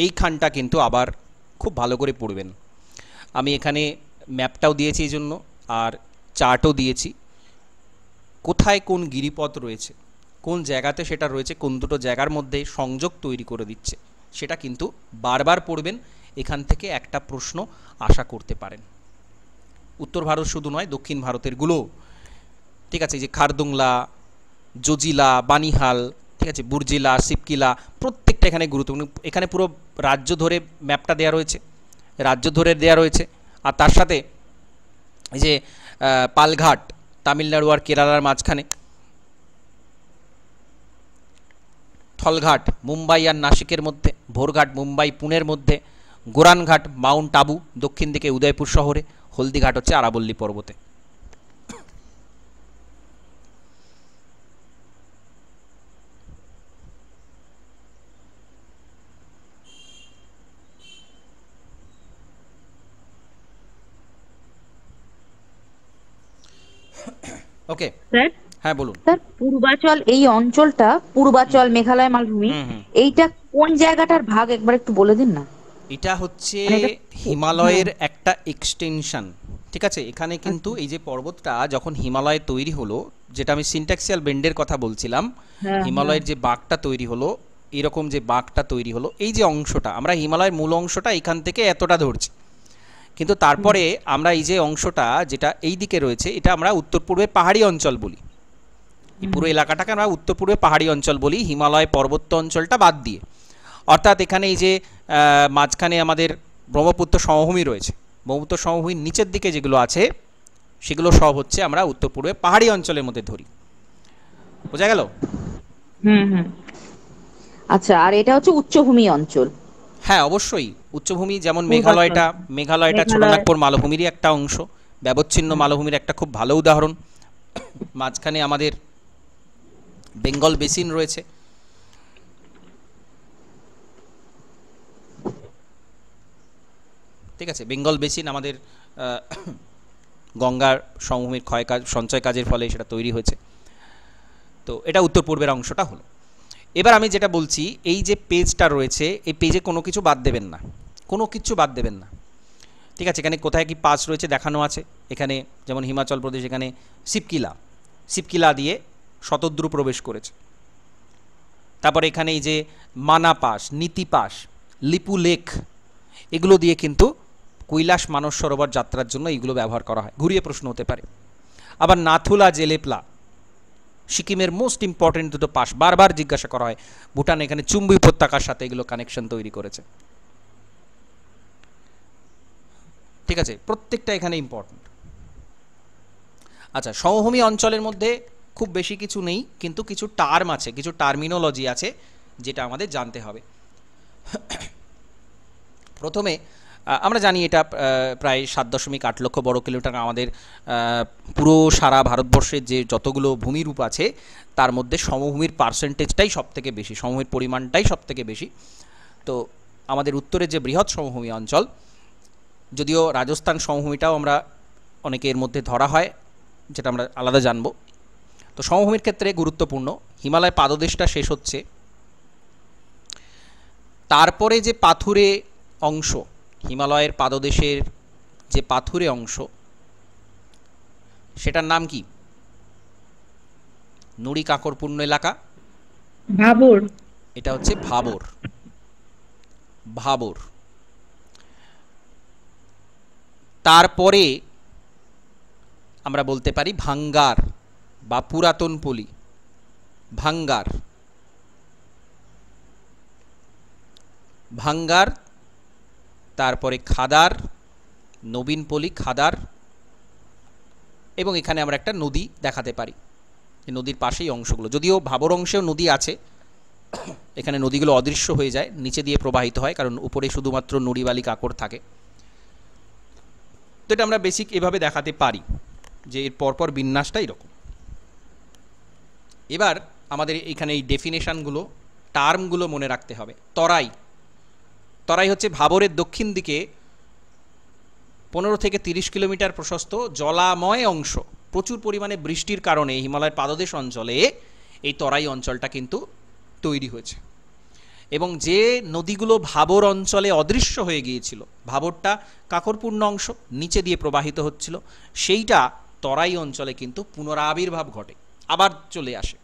এইখানটা কিন্তু আবার খুব ভালো করে পড়বেন। আমি এখানে ম্যাপটাও দিয়েছি এই জন্য, আর চার্টও দিয়েছি কোথায় কোন গিরিপথ রয়েছে, কোন জায়গাতে সেটা রয়েছে, কোন দুটো জায়গার মধ্যে সংযোগ তৈরি করে দিচ্ছে, সেটা কিন্তু বারবার পড়বেন। এখান থেকে একটা প্রশ্ন আশা করতে পারেন। উত্তর ভারত শুধু নয়, দক্ষিণ ভারতের গুলো, ঠিক আছে, যে খারদুংলা, জজিলা, বানিহাল, ঠিক আছে, বুর্জিলা, শিবকিলা, প্রত্যেকটা এখানে গুরুত্বপূর্ণ। এখানে পুরো রাজ্য ধরে ম্যাপটা দেওয়া রয়েছে, রাজ্য ধরে দেওয়া রয়েছে। আর তার সাথে এই যে পালঘাট, তামিলনাড়ু আর কেরালার মাঝখানে, থলঘাট মুম্বাই আর নাসিকের মধ্যে, ভোরঘাট মুম্বাই পুনের মধ্যে, গোরানঘাট মাউন্ট আবু দক্ষিণ দিকে উদয়পুর শহরে, হলদিঘাট হচ্ছে আরাবল্লী পর্বতে। ওকে স্যার, হ্যাঁ বলুন। স্যার পূর্বাচল এই অঞ্চলটা, পূর্বাচল মেঘালয় মালভূমি, এইটা কোন জায়গাটার ভাগ একবার একটু বলে দিন না। এটা হচ্ছে হিমালয়ের একটা এক্সটেনশন, ঠিক আছে। এখানে কিন্তু এই যে পর্বতটা যখন হিমালয়ে তৈরি হলো, যেটা আমি সিনট্যাক্সিয়াল বেন্ডের কথা বলছিলাম, হিমালয়ের যে বাঁকটা তৈরি হলো, এরকম যে বাঁকটা তৈরি হলো, এই যে অংশটা, আমরা হিমালয়ের মূল অংশটা এখান থেকে এতটা ধরছি, কিন্তু তারপরে আমরা এই যে অংশটা যেটা এই দিকে রয়েছে, এটা আমরা উত্তর পূর্বে পাহাড়ি অঞ্চল বলি। এই পুরো এলাকাটাকে আমরা উত্তর পূর্বে পাহাড়ি অঞ্চল বলি, হিমালয় পর্বত্য অঞ্চলটা বাদ দিয়ে। অর্থাৎ এখানে এই যে মাঝখানে আমাদের ব্রহ্মপুত্র সমভূমি রয়েছে, ব্রহ্মপুত্র সমভূমির নিচের দিকে যেগুলো আছে সেগুলো সব হচ্ছে আমরা উত্তর পূর্বে পাহাড়ি অঞ্চলের মধ্যে ধরি। বোঝা গেল? আচ্ছা, আর এটা হচ্ছে উচ্চভূমি অঞ্চল। হ্যাঁ অবশ্যই উচ্চভূমি, যেমন মেঘালয়টা ছোটনাগপুর মালভূমিরই একটা অংশ, ব্যবচ্ছিন্ন মালভূমির একটা খুব ভালো উদাহরণ। মাঝখানে আমাদের বেঙ্গল বেসিন রয়েছে, ঠিক আছে, বেঙ্গল বেসিন আমাদের গঙ্গার সমভূমির ক্ষয়কাজ সঞ্চয় কাজের ফলে সেটা তৈরি হয়েছে। তো এটা উত্তর পূর্বের অংশটা হলো। এবার আমি যেটা বলছি, এই যে পেজটা রয়েছে, এই পেজে কোনো কিছু বাদ দেবেন না, কোনো কিছু বাদ দেবেন না, ঠিক আছে। এখানে কোথায় কি পাস রয়েছে দেখানো আছে। এখানে যেমন হিমাচল প্রদেশ, এখানে শিবকিলা দিয়ে শতদ্রু প্রবেশ করেছে। তারপরে এখানে এই যে মানা পাস, নীতি পাস, লিপু লেক, এগুলো দিয়ে কিন্তু কৈলাস মানস সরোবর যাত্রার জন্য এইগুলো ব্যবহার করা হয়। ঘুরিয়ে প্রশ্ন হতে পারে। আবার নাথুলা, জেলেপলা, সিকিমের মোস্ট ইম্পর্টেন্ট দুটো পাস, বারবার জিজ্ঞাসা করা হয়। ভুটান এখানে চুম্বি উপত্যকার সাথে এগুলো কানেকশন তৈরি করেছে, ঠিক আছে, প্রত্যেকটা এখানে ইম্পর্টেন্ট। আচ্ছা, সমভূমি অঞ্চলের মধ্যে খুব বেশি কিছু নেই, কিন্তু কিছু টার্ম আছে, কিছু টার্মিনোলজি আছে যেটা আমাদের জানতে হবে। প্রথমে আমরা জানি এটা প্রায় 7.8 লক্ষ বর্গ কিলোমিটার। আমাদের পুরো সারা ভারতবর্ষের যে যতগুলো ভূমিরূপ আছে তার মধ্যে সমভূমির পার্সেন্টেজটাই সবথেকে বেশি, সমভূমির পরিমাণটাই সবথেকে বেশি। তো আমাদের উত্তরের যে বৃহৎ সমভূমি অঞ্চল, যদিও রাজস্থান সমভূমিটাও আমরা অনেকের মধ্যে ধরা হয়, যেটা আমরা আলাদা জানব। তো সমভূমির ক্ষেত্রে গুরুত্বপূর্ণ হিমালয় পাদদেশটা শেষ হচ্ছে, তারপরে যে পাথুরে অংশ, হিমালয়ের পাদদেশের যে পাথুরে অংশ, সেটার নাম কি? নুড়ি কাঁকরপূর্ণ এলাকা, ভাবর। এটা হচ্ছে ভাবর। ভাবর। তারপরে আমরা বলতে পারি ভাঙ্গার বা পুরাতন পলি, ভাঙ্গার, ভাঙ্গার, তারপরে খাদার, নবীনপল্লী, খাদার, এবং এখানে আমরা একটা নদী দেখাতে পারি, নদীর পাশেই অংশগুলো। যদিও ভাবর অংশেও নদী আছে, এখানে নদীগুলো অদৃশ্য হয়ে যায়, নিচে দিয়ে প্রবাহিত হয়, কারণ উপরে শুধুমাত্র নুড়ি বালি কাঁকর থাকে। তো এটা আমরা বেসিক এভাবে দেখাতে পারি যে এর পরপর বিন্যাসটা এরকম। এবার আমাদের এখানে এই ডেফিনেশনগুলো, টার্মগুলো মনে রাখতে হবে। তরাই, তরাই হচ্ছে ভাবরের দক্ষিণ দিকে 15 থেকে 30 কিলোমিটার প্রশস্ত জলাময় অংশ। প্রচুর পরিমাণে বৃষ্টির কারণে হিমালয়ের পাদদেশ অঞ্চলে এই তরাই অঞ্চলটা কিন্তু তৈরি হয়েছে। এবং যে নদীগুলো ভাবর অঞ্চলে অদৃশ্য হয়ে গিয়েছিল, ভাবরটা কাকরপূর্ণ অংশ নিচে দিয়ে প্রবাহিত হচ্ছিল, সেইটা তরাই অঞ্চলে কিন্তু পুনরাবির্ভাব ঘটে, আবার চলে আসে।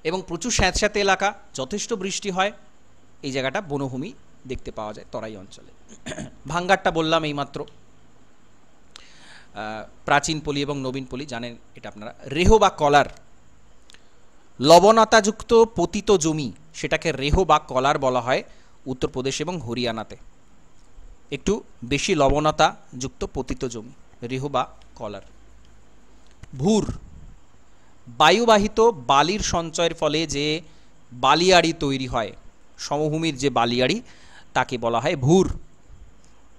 এবং প্রচুর স্যাঁতস্যাঁতে এলাকা, যথেষ্ট বৃষ্টি হয়, এই জায়গাটা বনভূমি দেখতে পাওয়া যায় তরাই অঞ্চলে। ভাঙ্গারটা বললাম এইমাত্র, প্রাচীন পলি এবং নবীন পলি জানেন এটা আপনারা। রেহ বা কলার, লবণতাযুক্ত পতিত জমি, সেটাকে রেহ বা কলার বলা হয় উত্তরপ্রদেশ এবং হরিয়ানাতে। একটু বেশি লবণতা যুক্ত পতিত জমি, রেহ বা কলার। ভূর, বায়ুবাহিত বালির সঞ্চয়ের ফলে যে বালিয়াড়ি তৈরি হয়, সমভূমির যে বালিয়াড়ি, তাকে বলা হয় ভূর।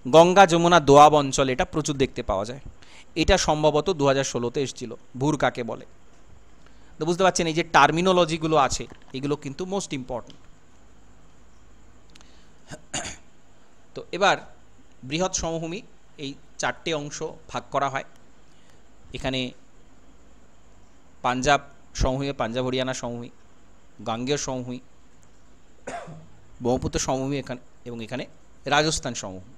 গঙ্গা যমুনা দোয়াব অঞ্চলে এটা প্রচুর দেখতে পাওয়া যায়। এটা সম্ভবত 2016-তে এসেছিল, ভূর কাকে বলে। তো বুঝতে পারছেন এই যে টার্মিনোলজিগুলো আছে, এগুলো কিন্তু মোস্ট ইম্পর্টেন্ট। তো এবার বৃহৎ সমভূমি এই 4টে অংশ ভাগ করা হয়। এখানে পাঞ্জাব সমভূমি, পাঞ্জাব হরিয়ানা সমভূমি, গাঙ্গেয় সমভূমি, ব্রহ্মপুত্র সমভূমি এখানে, এবং এখানে রাজস্থান সমভূমি।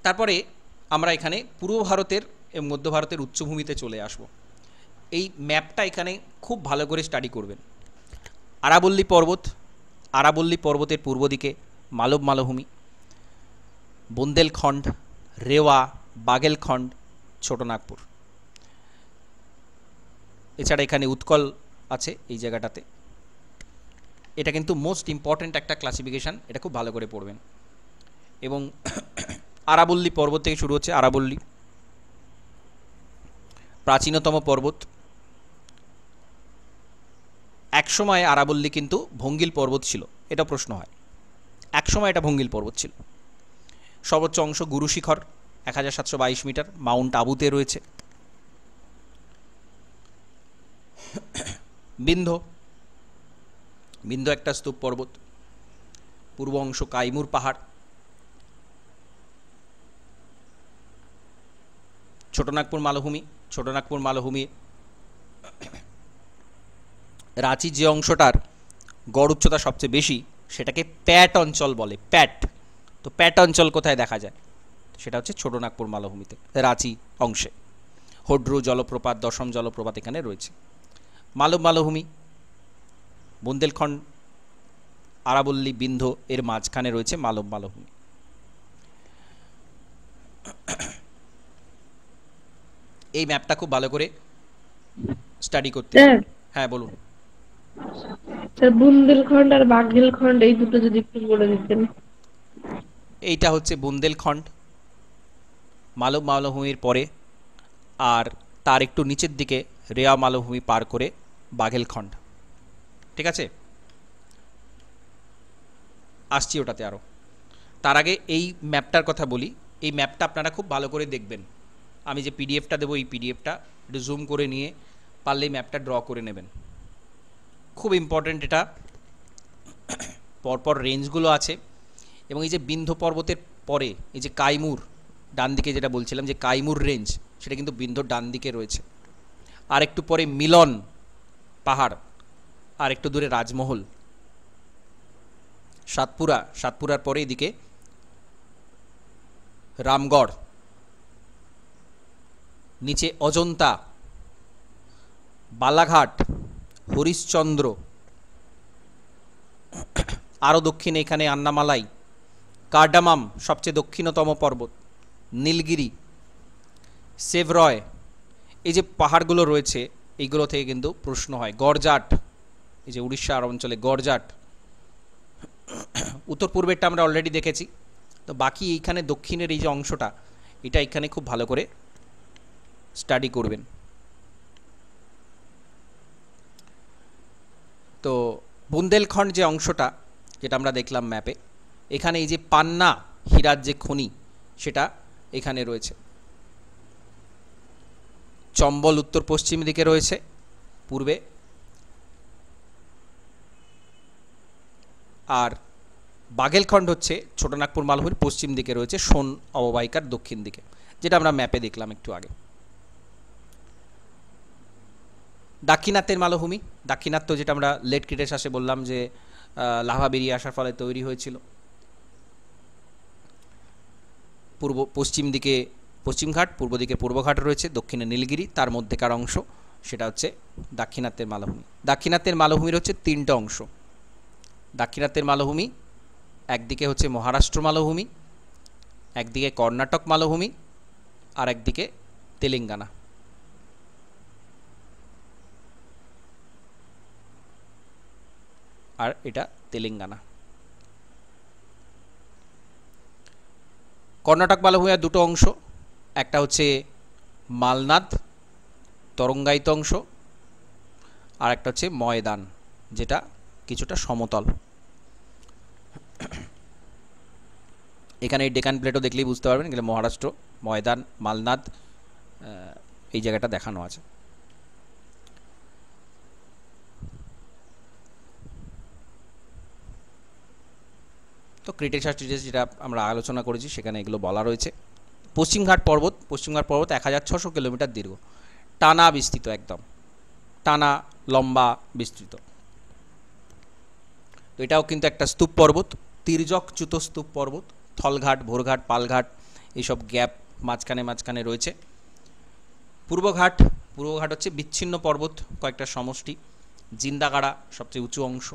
তারপরে আমরা এখানে পূর্ব ভারতের এবং মধ্য ভারতের উচ্চভূমিতে চলে আসব। এই ম্যাপটা এখানে খুব ভালো করে স্টাডি করবেন। আরাবল্লী পর্বত, আরাবল্লী পর্বতের পূর্ব দিকে মালব মালভূমি, বুন্দেলখণ্ড, রেওয়া, বাগেলখণ্ড, ছোটনাগপুর। এছাড়া এখানে উৎকল আছে এই জায়গাটাতে। এটা কিন্তু মোস্ট ইম্পর্ট্যান্ট একটা ক্লাসিফিকেশান, এটা খুব ভালো করে পড়বেন। এবং আরাবল্লী পর্বত থেকে শুরু হচ্ছে আরাবল্লী, প্রাচীনতম পর্বত। একসময় আরাবল্লী কিন্তু ভঙ্গিল পর্বত ছিল, এটা প্রশ্ন হয়। একসময় এটা ভঙ্গিল পর্বত ছিল। সর্বোচ্চ অংশ গুরু শিখর 1722 মিটার, মাউন্ট আবুতে রয়েছে। বিন্ধ্য, বিন্ধ্য একটা স্তূপ পর্বত। পূর্ব অংশ কাইমুর পাহাড়। ছোটনাগপুর মালভূমি, ছোটনাগপুর মালভূমি রাঁচির যে অংশটার গড় উচ্চতা সবচেয়ে বেশি, সেটাকে প্যাট অঞ্চল বলে, প্যাট। তো প্যাট অঞ্চল কোথায় দেখা যায়? সেটা হচ্ছে ছোটনাগপুর মালভূমিতে, রাঁচি অংশে। হোড্রু জলপ্রপাত, দশম জলপ্রপাত এখানে রয়েছে। মালব মালভূমি, বুন্দেলখণ্ড, আরাবল্লী, বিন্ধ্য এর মাঝখানে রয়েছে মালব মালভূমি। এই ম্যাপটা খুব ভালো করে স্টাডি করতে হবে। হ্যাঁ বলুন স্যার। বুন্দেলখণ্ড আর বাঘেলখণ্ড এই দুটো যদি একটু বলে দিতেন। এইটা হচ্ছে বুন্দেলখণ্ড, মালব মালভূমির পরে, আর তার একটু নিচের দিকে রেয়া মালভূমি পার করে বাঘেলখণ্ড। ঠিক আছে, আসছি ওটাতে আরও। তার আগে এই ম্যাপটার কথা বলি। এই ম্যাপটা আপনারা খুব ভালো করে দেখবেন। আমি যে পিডিএফটা দেবো, এই পিডিএফটা একটু জুম করে নিয়ে পারলে এই ম্যাপটা ড্র করে নেবেন। খুব ইম্পর্ট্যান্ট এটা। পরপর রেঞ্জগুলো আছে, এবং এই যে বিন্ধ্য পর্বতের পরে এই যে কাইমুর, ডান দিকে যেটা বলছিলাম যে কাইমুর রেঞ্জ, সেটা কিন্তু বিন্ধ্যর ডান দিকে রয়েছে। আর একটু পরে মিলন পাহাড়, আর একটু দূরে রাজমহল, সাতপুরা, সাতপুরার পরে এদিকে রামগড়, নিচে অজন্তা, বালাঘাট, হরিশ্চন্দ্র, আরও দক্ষিণে এখানে আন্নামালাই, কার্ডামাম সবচেয়ে দক্ষিণতম পর্বত, নীলগিরি, সেভরয়। এই যে পাহাড়গুলো রয়েছে, এইগুলো থেকে কিন্তু প্রশ্ন হয়। গড়জাট, এই যে উড়িষ্যার অঞ্চলে গড়জাট। উত্তর পূর্বেরটা আমরা অলরেডি দেখেছি। তো বাকি এইখানে দক্ষিণের এই যে অংশটা, এটা এখানে খুব ভালো করে স্টাডি করবেন। তো বুন্দেলখণ্ড যে অংশটা, যেটা আমরা দেখলাম ম্যাপে, এখানে এই যে পান্না হীরার যে খনি, সেটা এখানে রয়েছে। চম্বল উত্তর পশ্চিম দিকে রয়েছে পূর্বে, আর বাঘেলখণ্ড হচ্ছে ছোটনাগপুর মালভূমির পশ্চিম দিকে রয়েছে, সোন অববাহিকার দক্ষিণ দিকে, যেটা আমরা ম্যাপে দেখলাম একটু আগে। দাক্ষিণাত্যের মালভূমি, দাক্ষিণাত্য যেটা আমরা লেট ক্রিটেশাসে বললাম যে লাভা বেরিয়ে আসার ফলে তৈরি হয়েছিল। পশ্চিম দিকে পশ্চিমঘাট, পূর্ব দিকে পূর্বঘাট রয়েছে, দক্ষিণে নীলগিরি, তার মধ্যেকার অংশ সেটা হচ্ছে দাক্ষিণাত্যের মালভূমি। দাক্ষিণাত্যের মালভূমির হচ্ছে তিনটা অংশ। দাক্ষিণাত্যের মালভূমি একদিকে হচ্ছে মহারাষ্ট্র মালভূমি, একদিকে কর্ণাটক মালভূমি, আর একদিকে তেলেঙ্গানা। আর এটা তেলেঙ্গানা। কর্ণাটক মালভূমির দুটো অংশ, একটা হচ্ছে মালনাদ তরঙ্গায়িত অংশ, আর একটা হচ্ছে ময়দান যেটা কিছুটা সমতল। এখানে এই ডেকান প্লেটও দেখলেই বুঝতে পারবেন এগুলো মহারাষ্ট্র, ময়দান, মালনাদ এই জায়গাটা দেখানো আছে। তো ক্রিটেশাস যেটা আমরা আলোচনা করেছি সেখানে এগুলো বলা রয়েছে। পশ্চিমঘাট পর্বত 1600 কিলোমিটার দীর্ঘ, টানা বিস্তৃত, একদম টানা লম্বা বিস্তৃত। তো এটাও কিন্তু একটা স্তূপ পর্বত, তির্যকচ্যুত স্তূপ পর্বত। থলঘাট, ভোরঘাট, পালঘাট এইসব গ্যাপ মাঝখানে মাঝখানে রয়েছে। পূর্বঘাট হচ্ছে বিচ্ছিন্ন পর্বত কয়েকটা সমষ্টি। জিন্দাগাড়া সবচেয়ে উঁচু অংশ।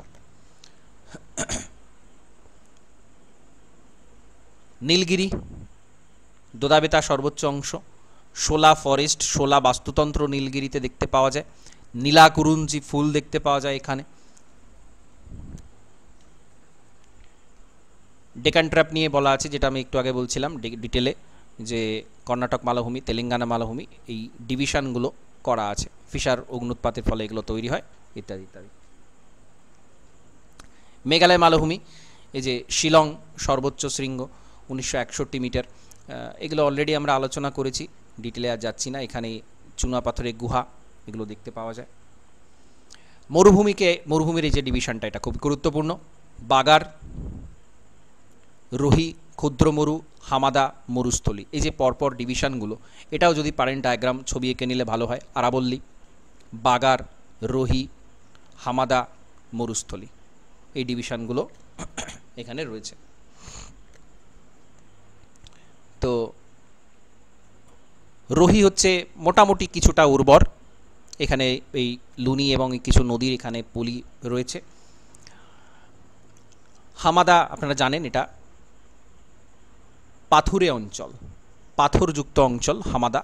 নীলগিরি দোদাবেতা সর্বোচ্চ অংশ। শোলা ফরেস্ট, শোলা বাস্তুতন্ত্র নীলগিরিতে দেখতে পাওয়া যায়। নীলাকুরুঞ্জি ফুল দেখতে পাওয়া যায় এখানে। ডেকান ট্র্যাপ নিয়ে বলা আছে, যেটা আমি একটু আগে বলছিলাম ডিটেলে, যে কর্ণাটক মালভূমি, তেলেঙ্গানা মালভূমি এই ডিভিশনগুলো করা আছে। ফিশার অগ্নুৎপাতের ফলে এগুলো তৈরি হয়, ইত্যাদি ইত্যাদি। মেঘালয় মালভূমি, এই যে শিলং সর্বোচ্চ শৃঙ্গ 1961 মিটার, এগুলো অলরেডি আমরা আলোচনা করেছি, ডিটেলে আর যাচ্ছি না। এখানে চুনা পাথরের গুহা এগুলো দেখতে পাওয়া যায়। মরুভূমির এই যে ডিভিশনটা, এটা খুব গুরুত্বপূর্ণ। বাগার, রোহি, ক্ষুদ্র মরু, হামাদা, মরুস্থলী, এই যে পরপর ডিভিশনগুলো, এটাও যদি পারেন ডায়াগ্রাম ছবি এঁকে নিলে ভালো হয়। আরাবল্লী, বাগার, রোহি, হামাদা, মরুস্থলী, এই ডিভিশনগুলো এখানে রয়েছে। তো রোহি হচ্ছে মোটামুটি কিছুটা উর্বর, এখানে এই লুনি এবং কিছু নদীর এখানে পলি রয়েছে। হামাদা আপনারা জানেন এটা পাথুরে অঞ্চল, পাথরযুক্ত অঞ্চল হামাদা।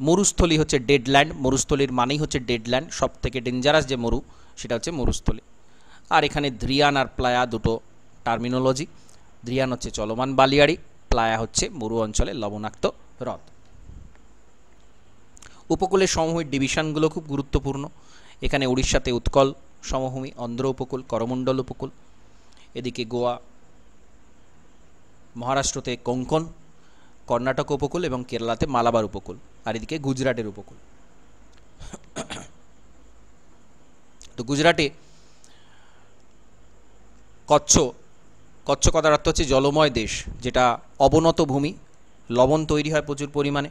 মরুস্থলী হচ্ছে ডেডল্যান্ড, মরুস্থলীর মানেই হচ্ছে ডেডল্যান্ড, সব থেকে ডেঞ্জারাস যে মরু সেটা হচ্ছে মরুস্থলী। আর এখানে ধ্রিয়ান আর প্লায়া দুটো টার্মিনোলজি। ধ্রিয়ান হচ্ছে চলমান বালিয়াড়ি, প্লায়া হচ্ছে মরু অঞ্চলে লবণাক্ত হ্রদ। উপকূলের সমভূমির ডিভিশনগুলো খুব গুরুত্বপূর্ণ। এখানে উড়িষ্যাতে উৎকল সমভূমি, অন্ধ্র উপকূল, করমণ্ডল উপকূল, এদিকে গোয়া, মহারাষ্ট্রতে কোঙ্কন, কর্ণাটক উপকূল এবং কেরালাতে মালাবার উপকূল, আর এদিকে গুজরাটের উপকূল। তো গুজরাটে কচ্ছ কথার অর্থ হচ্ছে জলময় দেশ, যেটা অবনত ভূমি, লবণ তৈরি হয় প্রচুর পরিমাণে।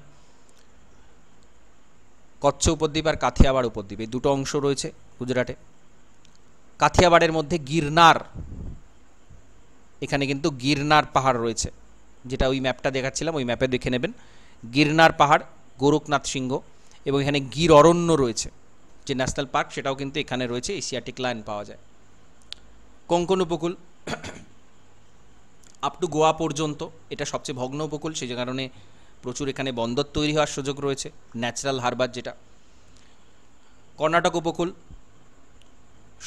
কচ্ছ উপদ্বীপ আর কাথিয়াবাড় উপদ্বীপ, এই দুটো অংশ রয়েছে গুজরাটে। কাথিয়াবাড়ের মধ্যে গিরনার, এখানে কিন্তু গিরনার পাহাড় রয়েছে, যেটা ওই ম্যাপটা দেখাচ্ছিলাম, ওই ম্যাপে দেখে নেবেন। গিরনার পাহাড়, গোরখনাথ সিংহ, এবং এখানে গির অরণ্য রয়েছে যে ন্যাশনাল পার্ক, সেটাও কিন্তু এখানে রয়েছে, এশিয়াটিক লায়ন পাওয়া যায়। কোঙ্কন উপকূল আপ টু গোয়া পর্যন্ত, এটা সবচেয়ে ভগ্ন উপকূল, সেই কারণে প্রচুর এখানে বন্দর তৈরি হওয়ার সুযোগ রয়েছে, ন্যাচারাল হারবার যেটা। কর্ণাটক উপকূল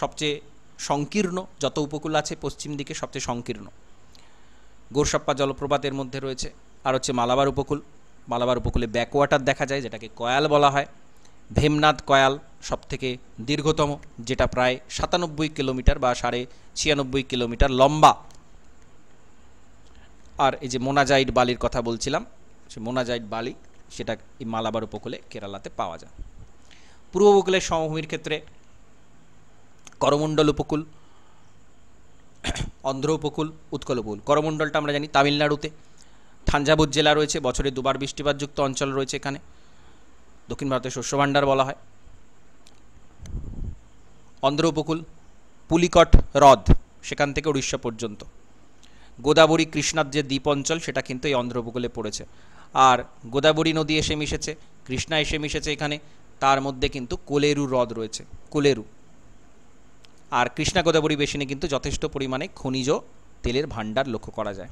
সবচেয়ে সংকীর্ণ, যত উপকূল আছে পশ্চিম দিকে সবচেয়ে সংকীর্ণ। গোরসাপ্পা জলপ্রপাতের মধ্যে রয়েছে। আর হচ্ছে মালাবার উপকূল, মালাবার উপকূলে ব্যাকওয়াটার দেখা যায়, যেটাকে কয়াল বলা হয়। ভেমনাদ কয়াল সবথেকে দীর্ঘতম, যেটা প্রায় 97 কিলোমিটার বা 96.5 কিলোমিটার লম্বা। আর এই যে মোনাজাইট বালির কথা বলছিলাম, সে মোনাজাইট বালি সেটা এই মালাবার উপকূলে কেরালাতে পাওয়া যায়। পূর্ব উপকূলের সমভূমির ক্ষেত্রে করমণ্ডল উপকূল, অন্ধ্র উপকূল, উৎকল উপকূল। করমণ্ডলটা আমরা জানি তামিলনাড়ুতে। থাঞ্জাভুর জেলা রয়েছে, বছরে দুবার বৃষ্টিপাতযুক্ত অঞ্চল রয়েছে এখানে, দক্ষিণ ভারতের শস্য ভাণ্ডার বলা হয়। অন্ধ্র উপকূল, পুলিকট হ্রদ সেখান থেকে উড়িষ্যা পর্যন্ত। গোদাবরী কৃষ্ণার যে দ্বীপ অঞ্চল সেটা কিন্তু এই অন্ধ্র উপকূলে পড়েছে। আর গোদাবরী নদী এসে মিশেছে, কৃষ্ণা এসে মিশেছে এখানে, তার মধ্যে কিন্তু কোলেরু হ্রদ রয়েছে, কোলেরু। আর কৃষ্ণা গোদাবরী বেসিনে কিন্তু যথেষ্ট পরিমাণে খনিজ তেলের ভাণ্ডার লক্ষ্য করা যায়।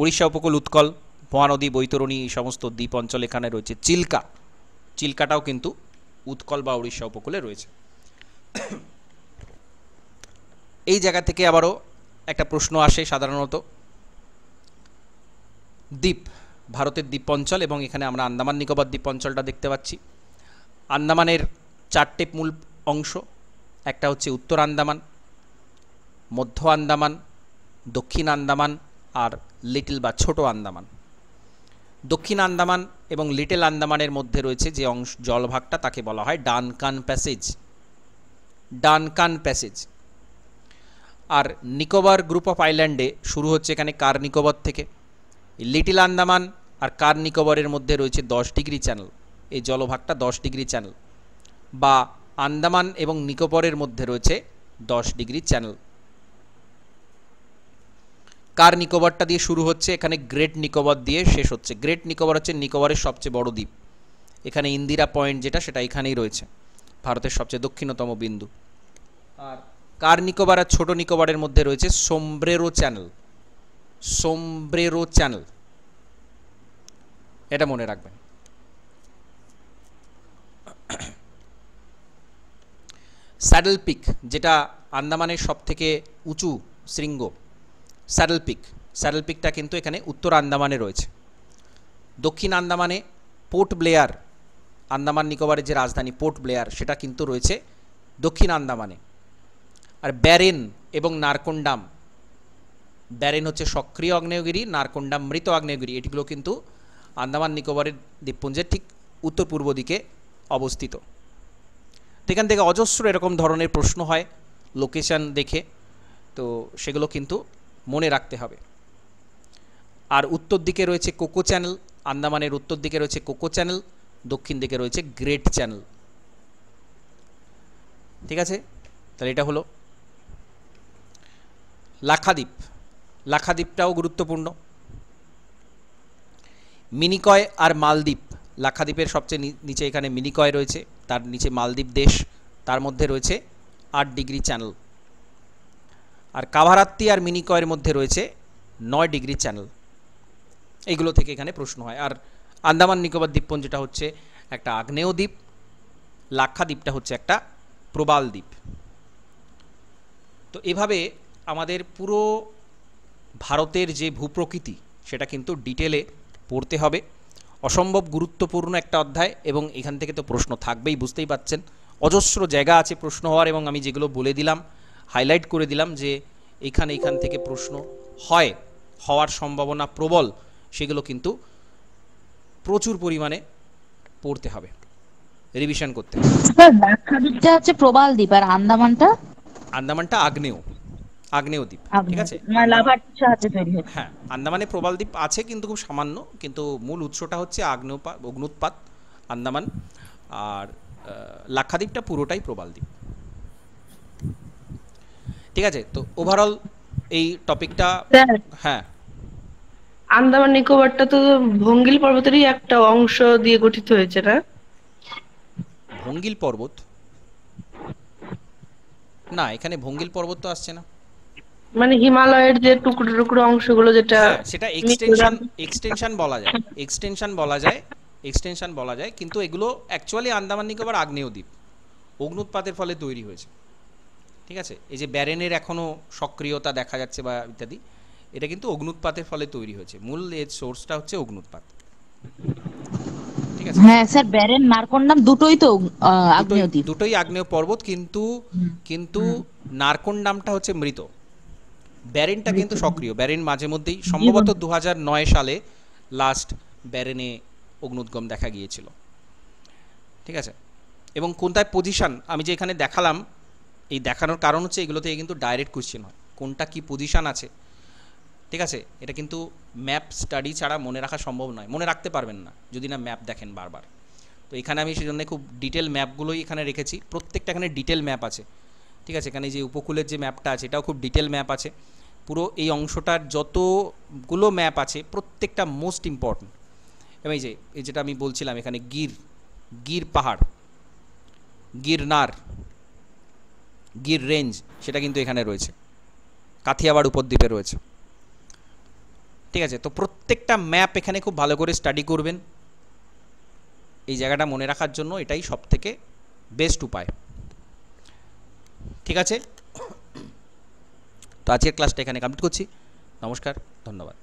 উড়িষ্যা উপকূল, উৎকল, মহানদী, বৈতরণী, এই সমস্ত দ্বীপ অঞ্চল এখানে রয়েছে। চিল্কা, চিল্কাটাও কিন্তু উৎকল বা উড়িষ্যা উপকূলে রয়েছে। এই জায়গা থেকে আবারও একটা প্রশ্ন আসে সাধারণত, দ্বীপ, ভারতের দ্বীপ অঞ্চল, এবং এখানে আমরা আন্দামান নিকোবর দ্বীপ অঞ্চলটা দেখতে পাচ্ছি। আন্দামানের 4টে মূল অংশ, একটা হচ্ছে উত্তর আন্দামান, মধ্য আন্দামান, দক্ষিণ আন্দামান আর লিটল বা ছোট আন্দামান। দক্ষিণ আন্দামান এবং লিটল আন্দামানের মধ্যে রয়েছে যে অংশ, জলভাগটা, তাকে বলা হয় ডানকান প্যাসেজ, ডানকান প্যাসেজ। আর নিকোবর গ্রুপ অফ আইল্যান্ডে শুরু হচ্ছে এখানে কার নিকোবর থেকে। লিটল আন্দামান আর কার নিকোবরের মধ্যে রয়েছে 10 ডিগ্রি চ্যানেল, এই জলভাগটা 10 ডিগ্রি চ্যানেল, বা আন্দামান এবং নিকোবরের মধ্যে রয়েছে 10 ডিগ্রি চ্যানেল। কার নিকোবরটা দিয়ে শুরু হচ্ছে, এখানে গ্রেট নিকোবর দিয়ে শেষ হচ্ছে। গ্রেট নিকোবর হচ্ছে নিকোবরের সবচেয়ে বড় দ্বীপ, এখানে ইন্দিরা পয়েন্ট যেটা সেটা এখানেই রয়েছে, ভারতের সবচেয়ে দক্ষিণতম বিন্দু। আর কার নিকোবর আর ছোট নিকোবরের মধ্যে রয়েছে সোমব্রেরো চ্যানেল, সোমব্রেরো চ্যানেল, এটা মনে রাখবেন। স্যাডল পিক, যেটা আন্দামানের সবথেকে উঁচু শৃঙ্গ, স্যাডল পিক, স্যাডল পিকটা কিন্তু এখানে উত্তর আন্দামানে রয়েছে। দক্ষিণ আন্দামানে পোর্ট ব্লেয়ার, আন্দামান নিকোবরের যে রাজধানী পোর্ট ব্লেয়ার, সেটা কিন্তু রয়েছে দক্ষিণ আন্দামানে। আর ব্যারেন এবং নারকোন্ডাম, ব্যারেন হচ্ছে সক্রিয় আগ্নেয়গিরি, নারকোন্ডাম মৃত আগ্নেয়গিরি, এটিগুলো কিন্তু আন্দামান নিকোবরের দ্বীপপুঞ্জের ঠিক উত্তর পূর্ব দিকে অবস্থিত। এখান থেকে অজস্র এরকম ধরনের প্রশ্ন হয় লোকেশন দেখে, তো সেগুলো কিন্তু মনে রাখতে হবে। আর উত্তর দিকে রয়েছে কোকো চ্যানেল, আন্দামানের উত্তর দিকে রয়েছে কোকো চ্যানেল, দক্ষিণ দিকে রয়েছে গ্রেট চ্যানেল। ঠিক আছে, তাহলে এটা হলো লাক্ষাদ্বীপ। লাক্ষাদ্বীপটাও গুরুত্বপূর্ণ। মিনিকয় আর মালদ্বীপ, লাক্ষাদ্বীপের সবচেয়ে নিচে এখানে মিনিকয় রয়েছে, তার নিচে মালদ্বীপ দেশ, তার মধ্যে রয়েছে 8 ডিগ্রি চ্যানেল। আর কাভারাত্তি আর মিনিকয়ের মধ্যে রয়েছে 9 ডিগ্রি চ্যানেল। এইগুলো থেকে এখানে প্রশ্ন হয়। আর আন্দামান নিকোবর দ্বীপপুঞ্জটা হচ্ছে একটা আগ্নেয় দ্বীপ, লাক্ষাদ্বীপটা হচ্ছে একটা প্রবাল দ্বীপ। তো এভাবে আমাদের পুরো ভারতের যে ভূপ্রকৃতি সেটা কিন্তু ডিটেলে পড়তে হবে। অসম্ভব গুরুত্বপূর্ণ একটা অধ্যায়, এবং এখান থেকে তো প্রশ্ন থাকবেই, বুঝতেই পাচ্ছেন। অজস্র জায়গা আছে প্রশ্ন হওয়ার, এবং আমি যেগুলো বলে দিলাম, হাইলাইট করে দিলাম যে এখান থেকে প্রশ্ন হওয়ার সম্ভাবনা প্রবল, সেগুলো কিন্তু প্রচুর পরিমাণে পড়তে হবে, রিভিশন করতে হবে। লাক্ষাদ্বীপটা হচ্ছে প্রবাল দ্বীপ, আর আন্দামানটা আগ্নেয় দ্বীপ। ঠিক আছে, হ্যাঁ, আন্দামানে প্রবাল দ্বীপ আছে কিন্তু খুব সামান্য, কিন্তু মূল উৎসটা হচ্ছে অগ্নুৎপাত আন্দামান, আর লাক্ষাদ্বীপটা পুরোটাই প্রবাল দ্বীপ। ঠিক আছে, তো ওভারঅল এই টপিকটা, হ্যাঁ, আন্দামান নিকোবরটা তো ভঙ্গিল পর্বতেরই একটা অংশ দিয়ে গঠিত হয়েছে না? ভঙ্গিল পর্বত না, এখানে ভঙ্গিল পর্বত তো আসছে না, মানে হিমালয়ের যে টুকরো টুকরো অংশগুলো, যেটা সেটা এক্সটেনশন বলা যায়, কিন্তু এগুলো অ্যাকচুয়ালি আন্দামান নিকোবর আগ্নেয় দ্বীপ, অগ্নুৎপাতের ফলে তৈরি হয়েছে। ঠিক আছে, এই যে ব্যারেনের এখনো সক্রিয়তা দেখা যাচ্ছে বা ইত্যাদি, এটা কিন্তু অগ্নুৎপাতের ফলে তৈরি হয়েছে, মূল এর সোর্সটা হচ্ছে অগ্নুৎপাত। ঠিক আছে, হ্যাঁ স্যার, ব্যারেন নারকোন্ডাম দুটোই তো আগ্নেয় দ্বীপ, দুটোই আগ্নেয় পর্বত, কিন্তু নারকোন্ডামটা হচ্ছে মৃত, ব্যারেনটা কিন্তু সক্রিয়। ব্যারেন মাঝে মধ্যেই, সম্ভবত 2009 সালে লাস্ট ব্যারেনে অগ্নুদ্গম দেখা গিয়েছিল। ঠিক আছে, এবং কোনটায় পজিশন আমি যে এখানে দেখালাম, এই দেখানোর কারণ হচ্ছে এগুলো থেকে কিন্তু ডাইরেক্ট কোশ্চেন হয়, কোনটা কি পজিশন আছে। ঠিক আছে, এটা কিন্তু ম্যাপ স্টাডি ছাড়া মনে রাখা সম্ভব নয়, মনে রাখতে পারবেন না যদি না ম্যাপ দেখেন বারবার। তো তো এখানে আমি সেই জন্য খুব ডিটেল ম্যাপগুলোই এখানে রেখেছি, প্রত্যেকটা এখানে ডিটেল ম্যাপ আছে, ঠিক আছে। এখানে যে উপকূলের যে ম্যাপটা আছে এটাও খুব ডিটেল ম্যাপ আছে, পুরো এই অংশটার যতগুলো ম্যাপ আছে প্রত্যেকটা মোস্ট ইম্পর্ট্যান্ট। এবং এই যেটা আমি বলছিলাম এখানে গির পাহাড়, গিরনার, গির রেঞ্জ, সেটা কিন্তু এখানে রয়েছে, কাথিয়াবাড় উপদ্বীপে রয়েছে, ঠিক আছে। তো প্রত্যেকটা ম্যাপ এখানে খুব ভালো করে স্টাডি করবেন, এই জায়গাটা মনে রাখার জন্য এটাই সবথেকে বেস্ট উপায়, ঠিক আছে। তো আজকের ক্লাসটা এখানে কমপ্লিট করছি। নমস্কার, ধন্যবাদ।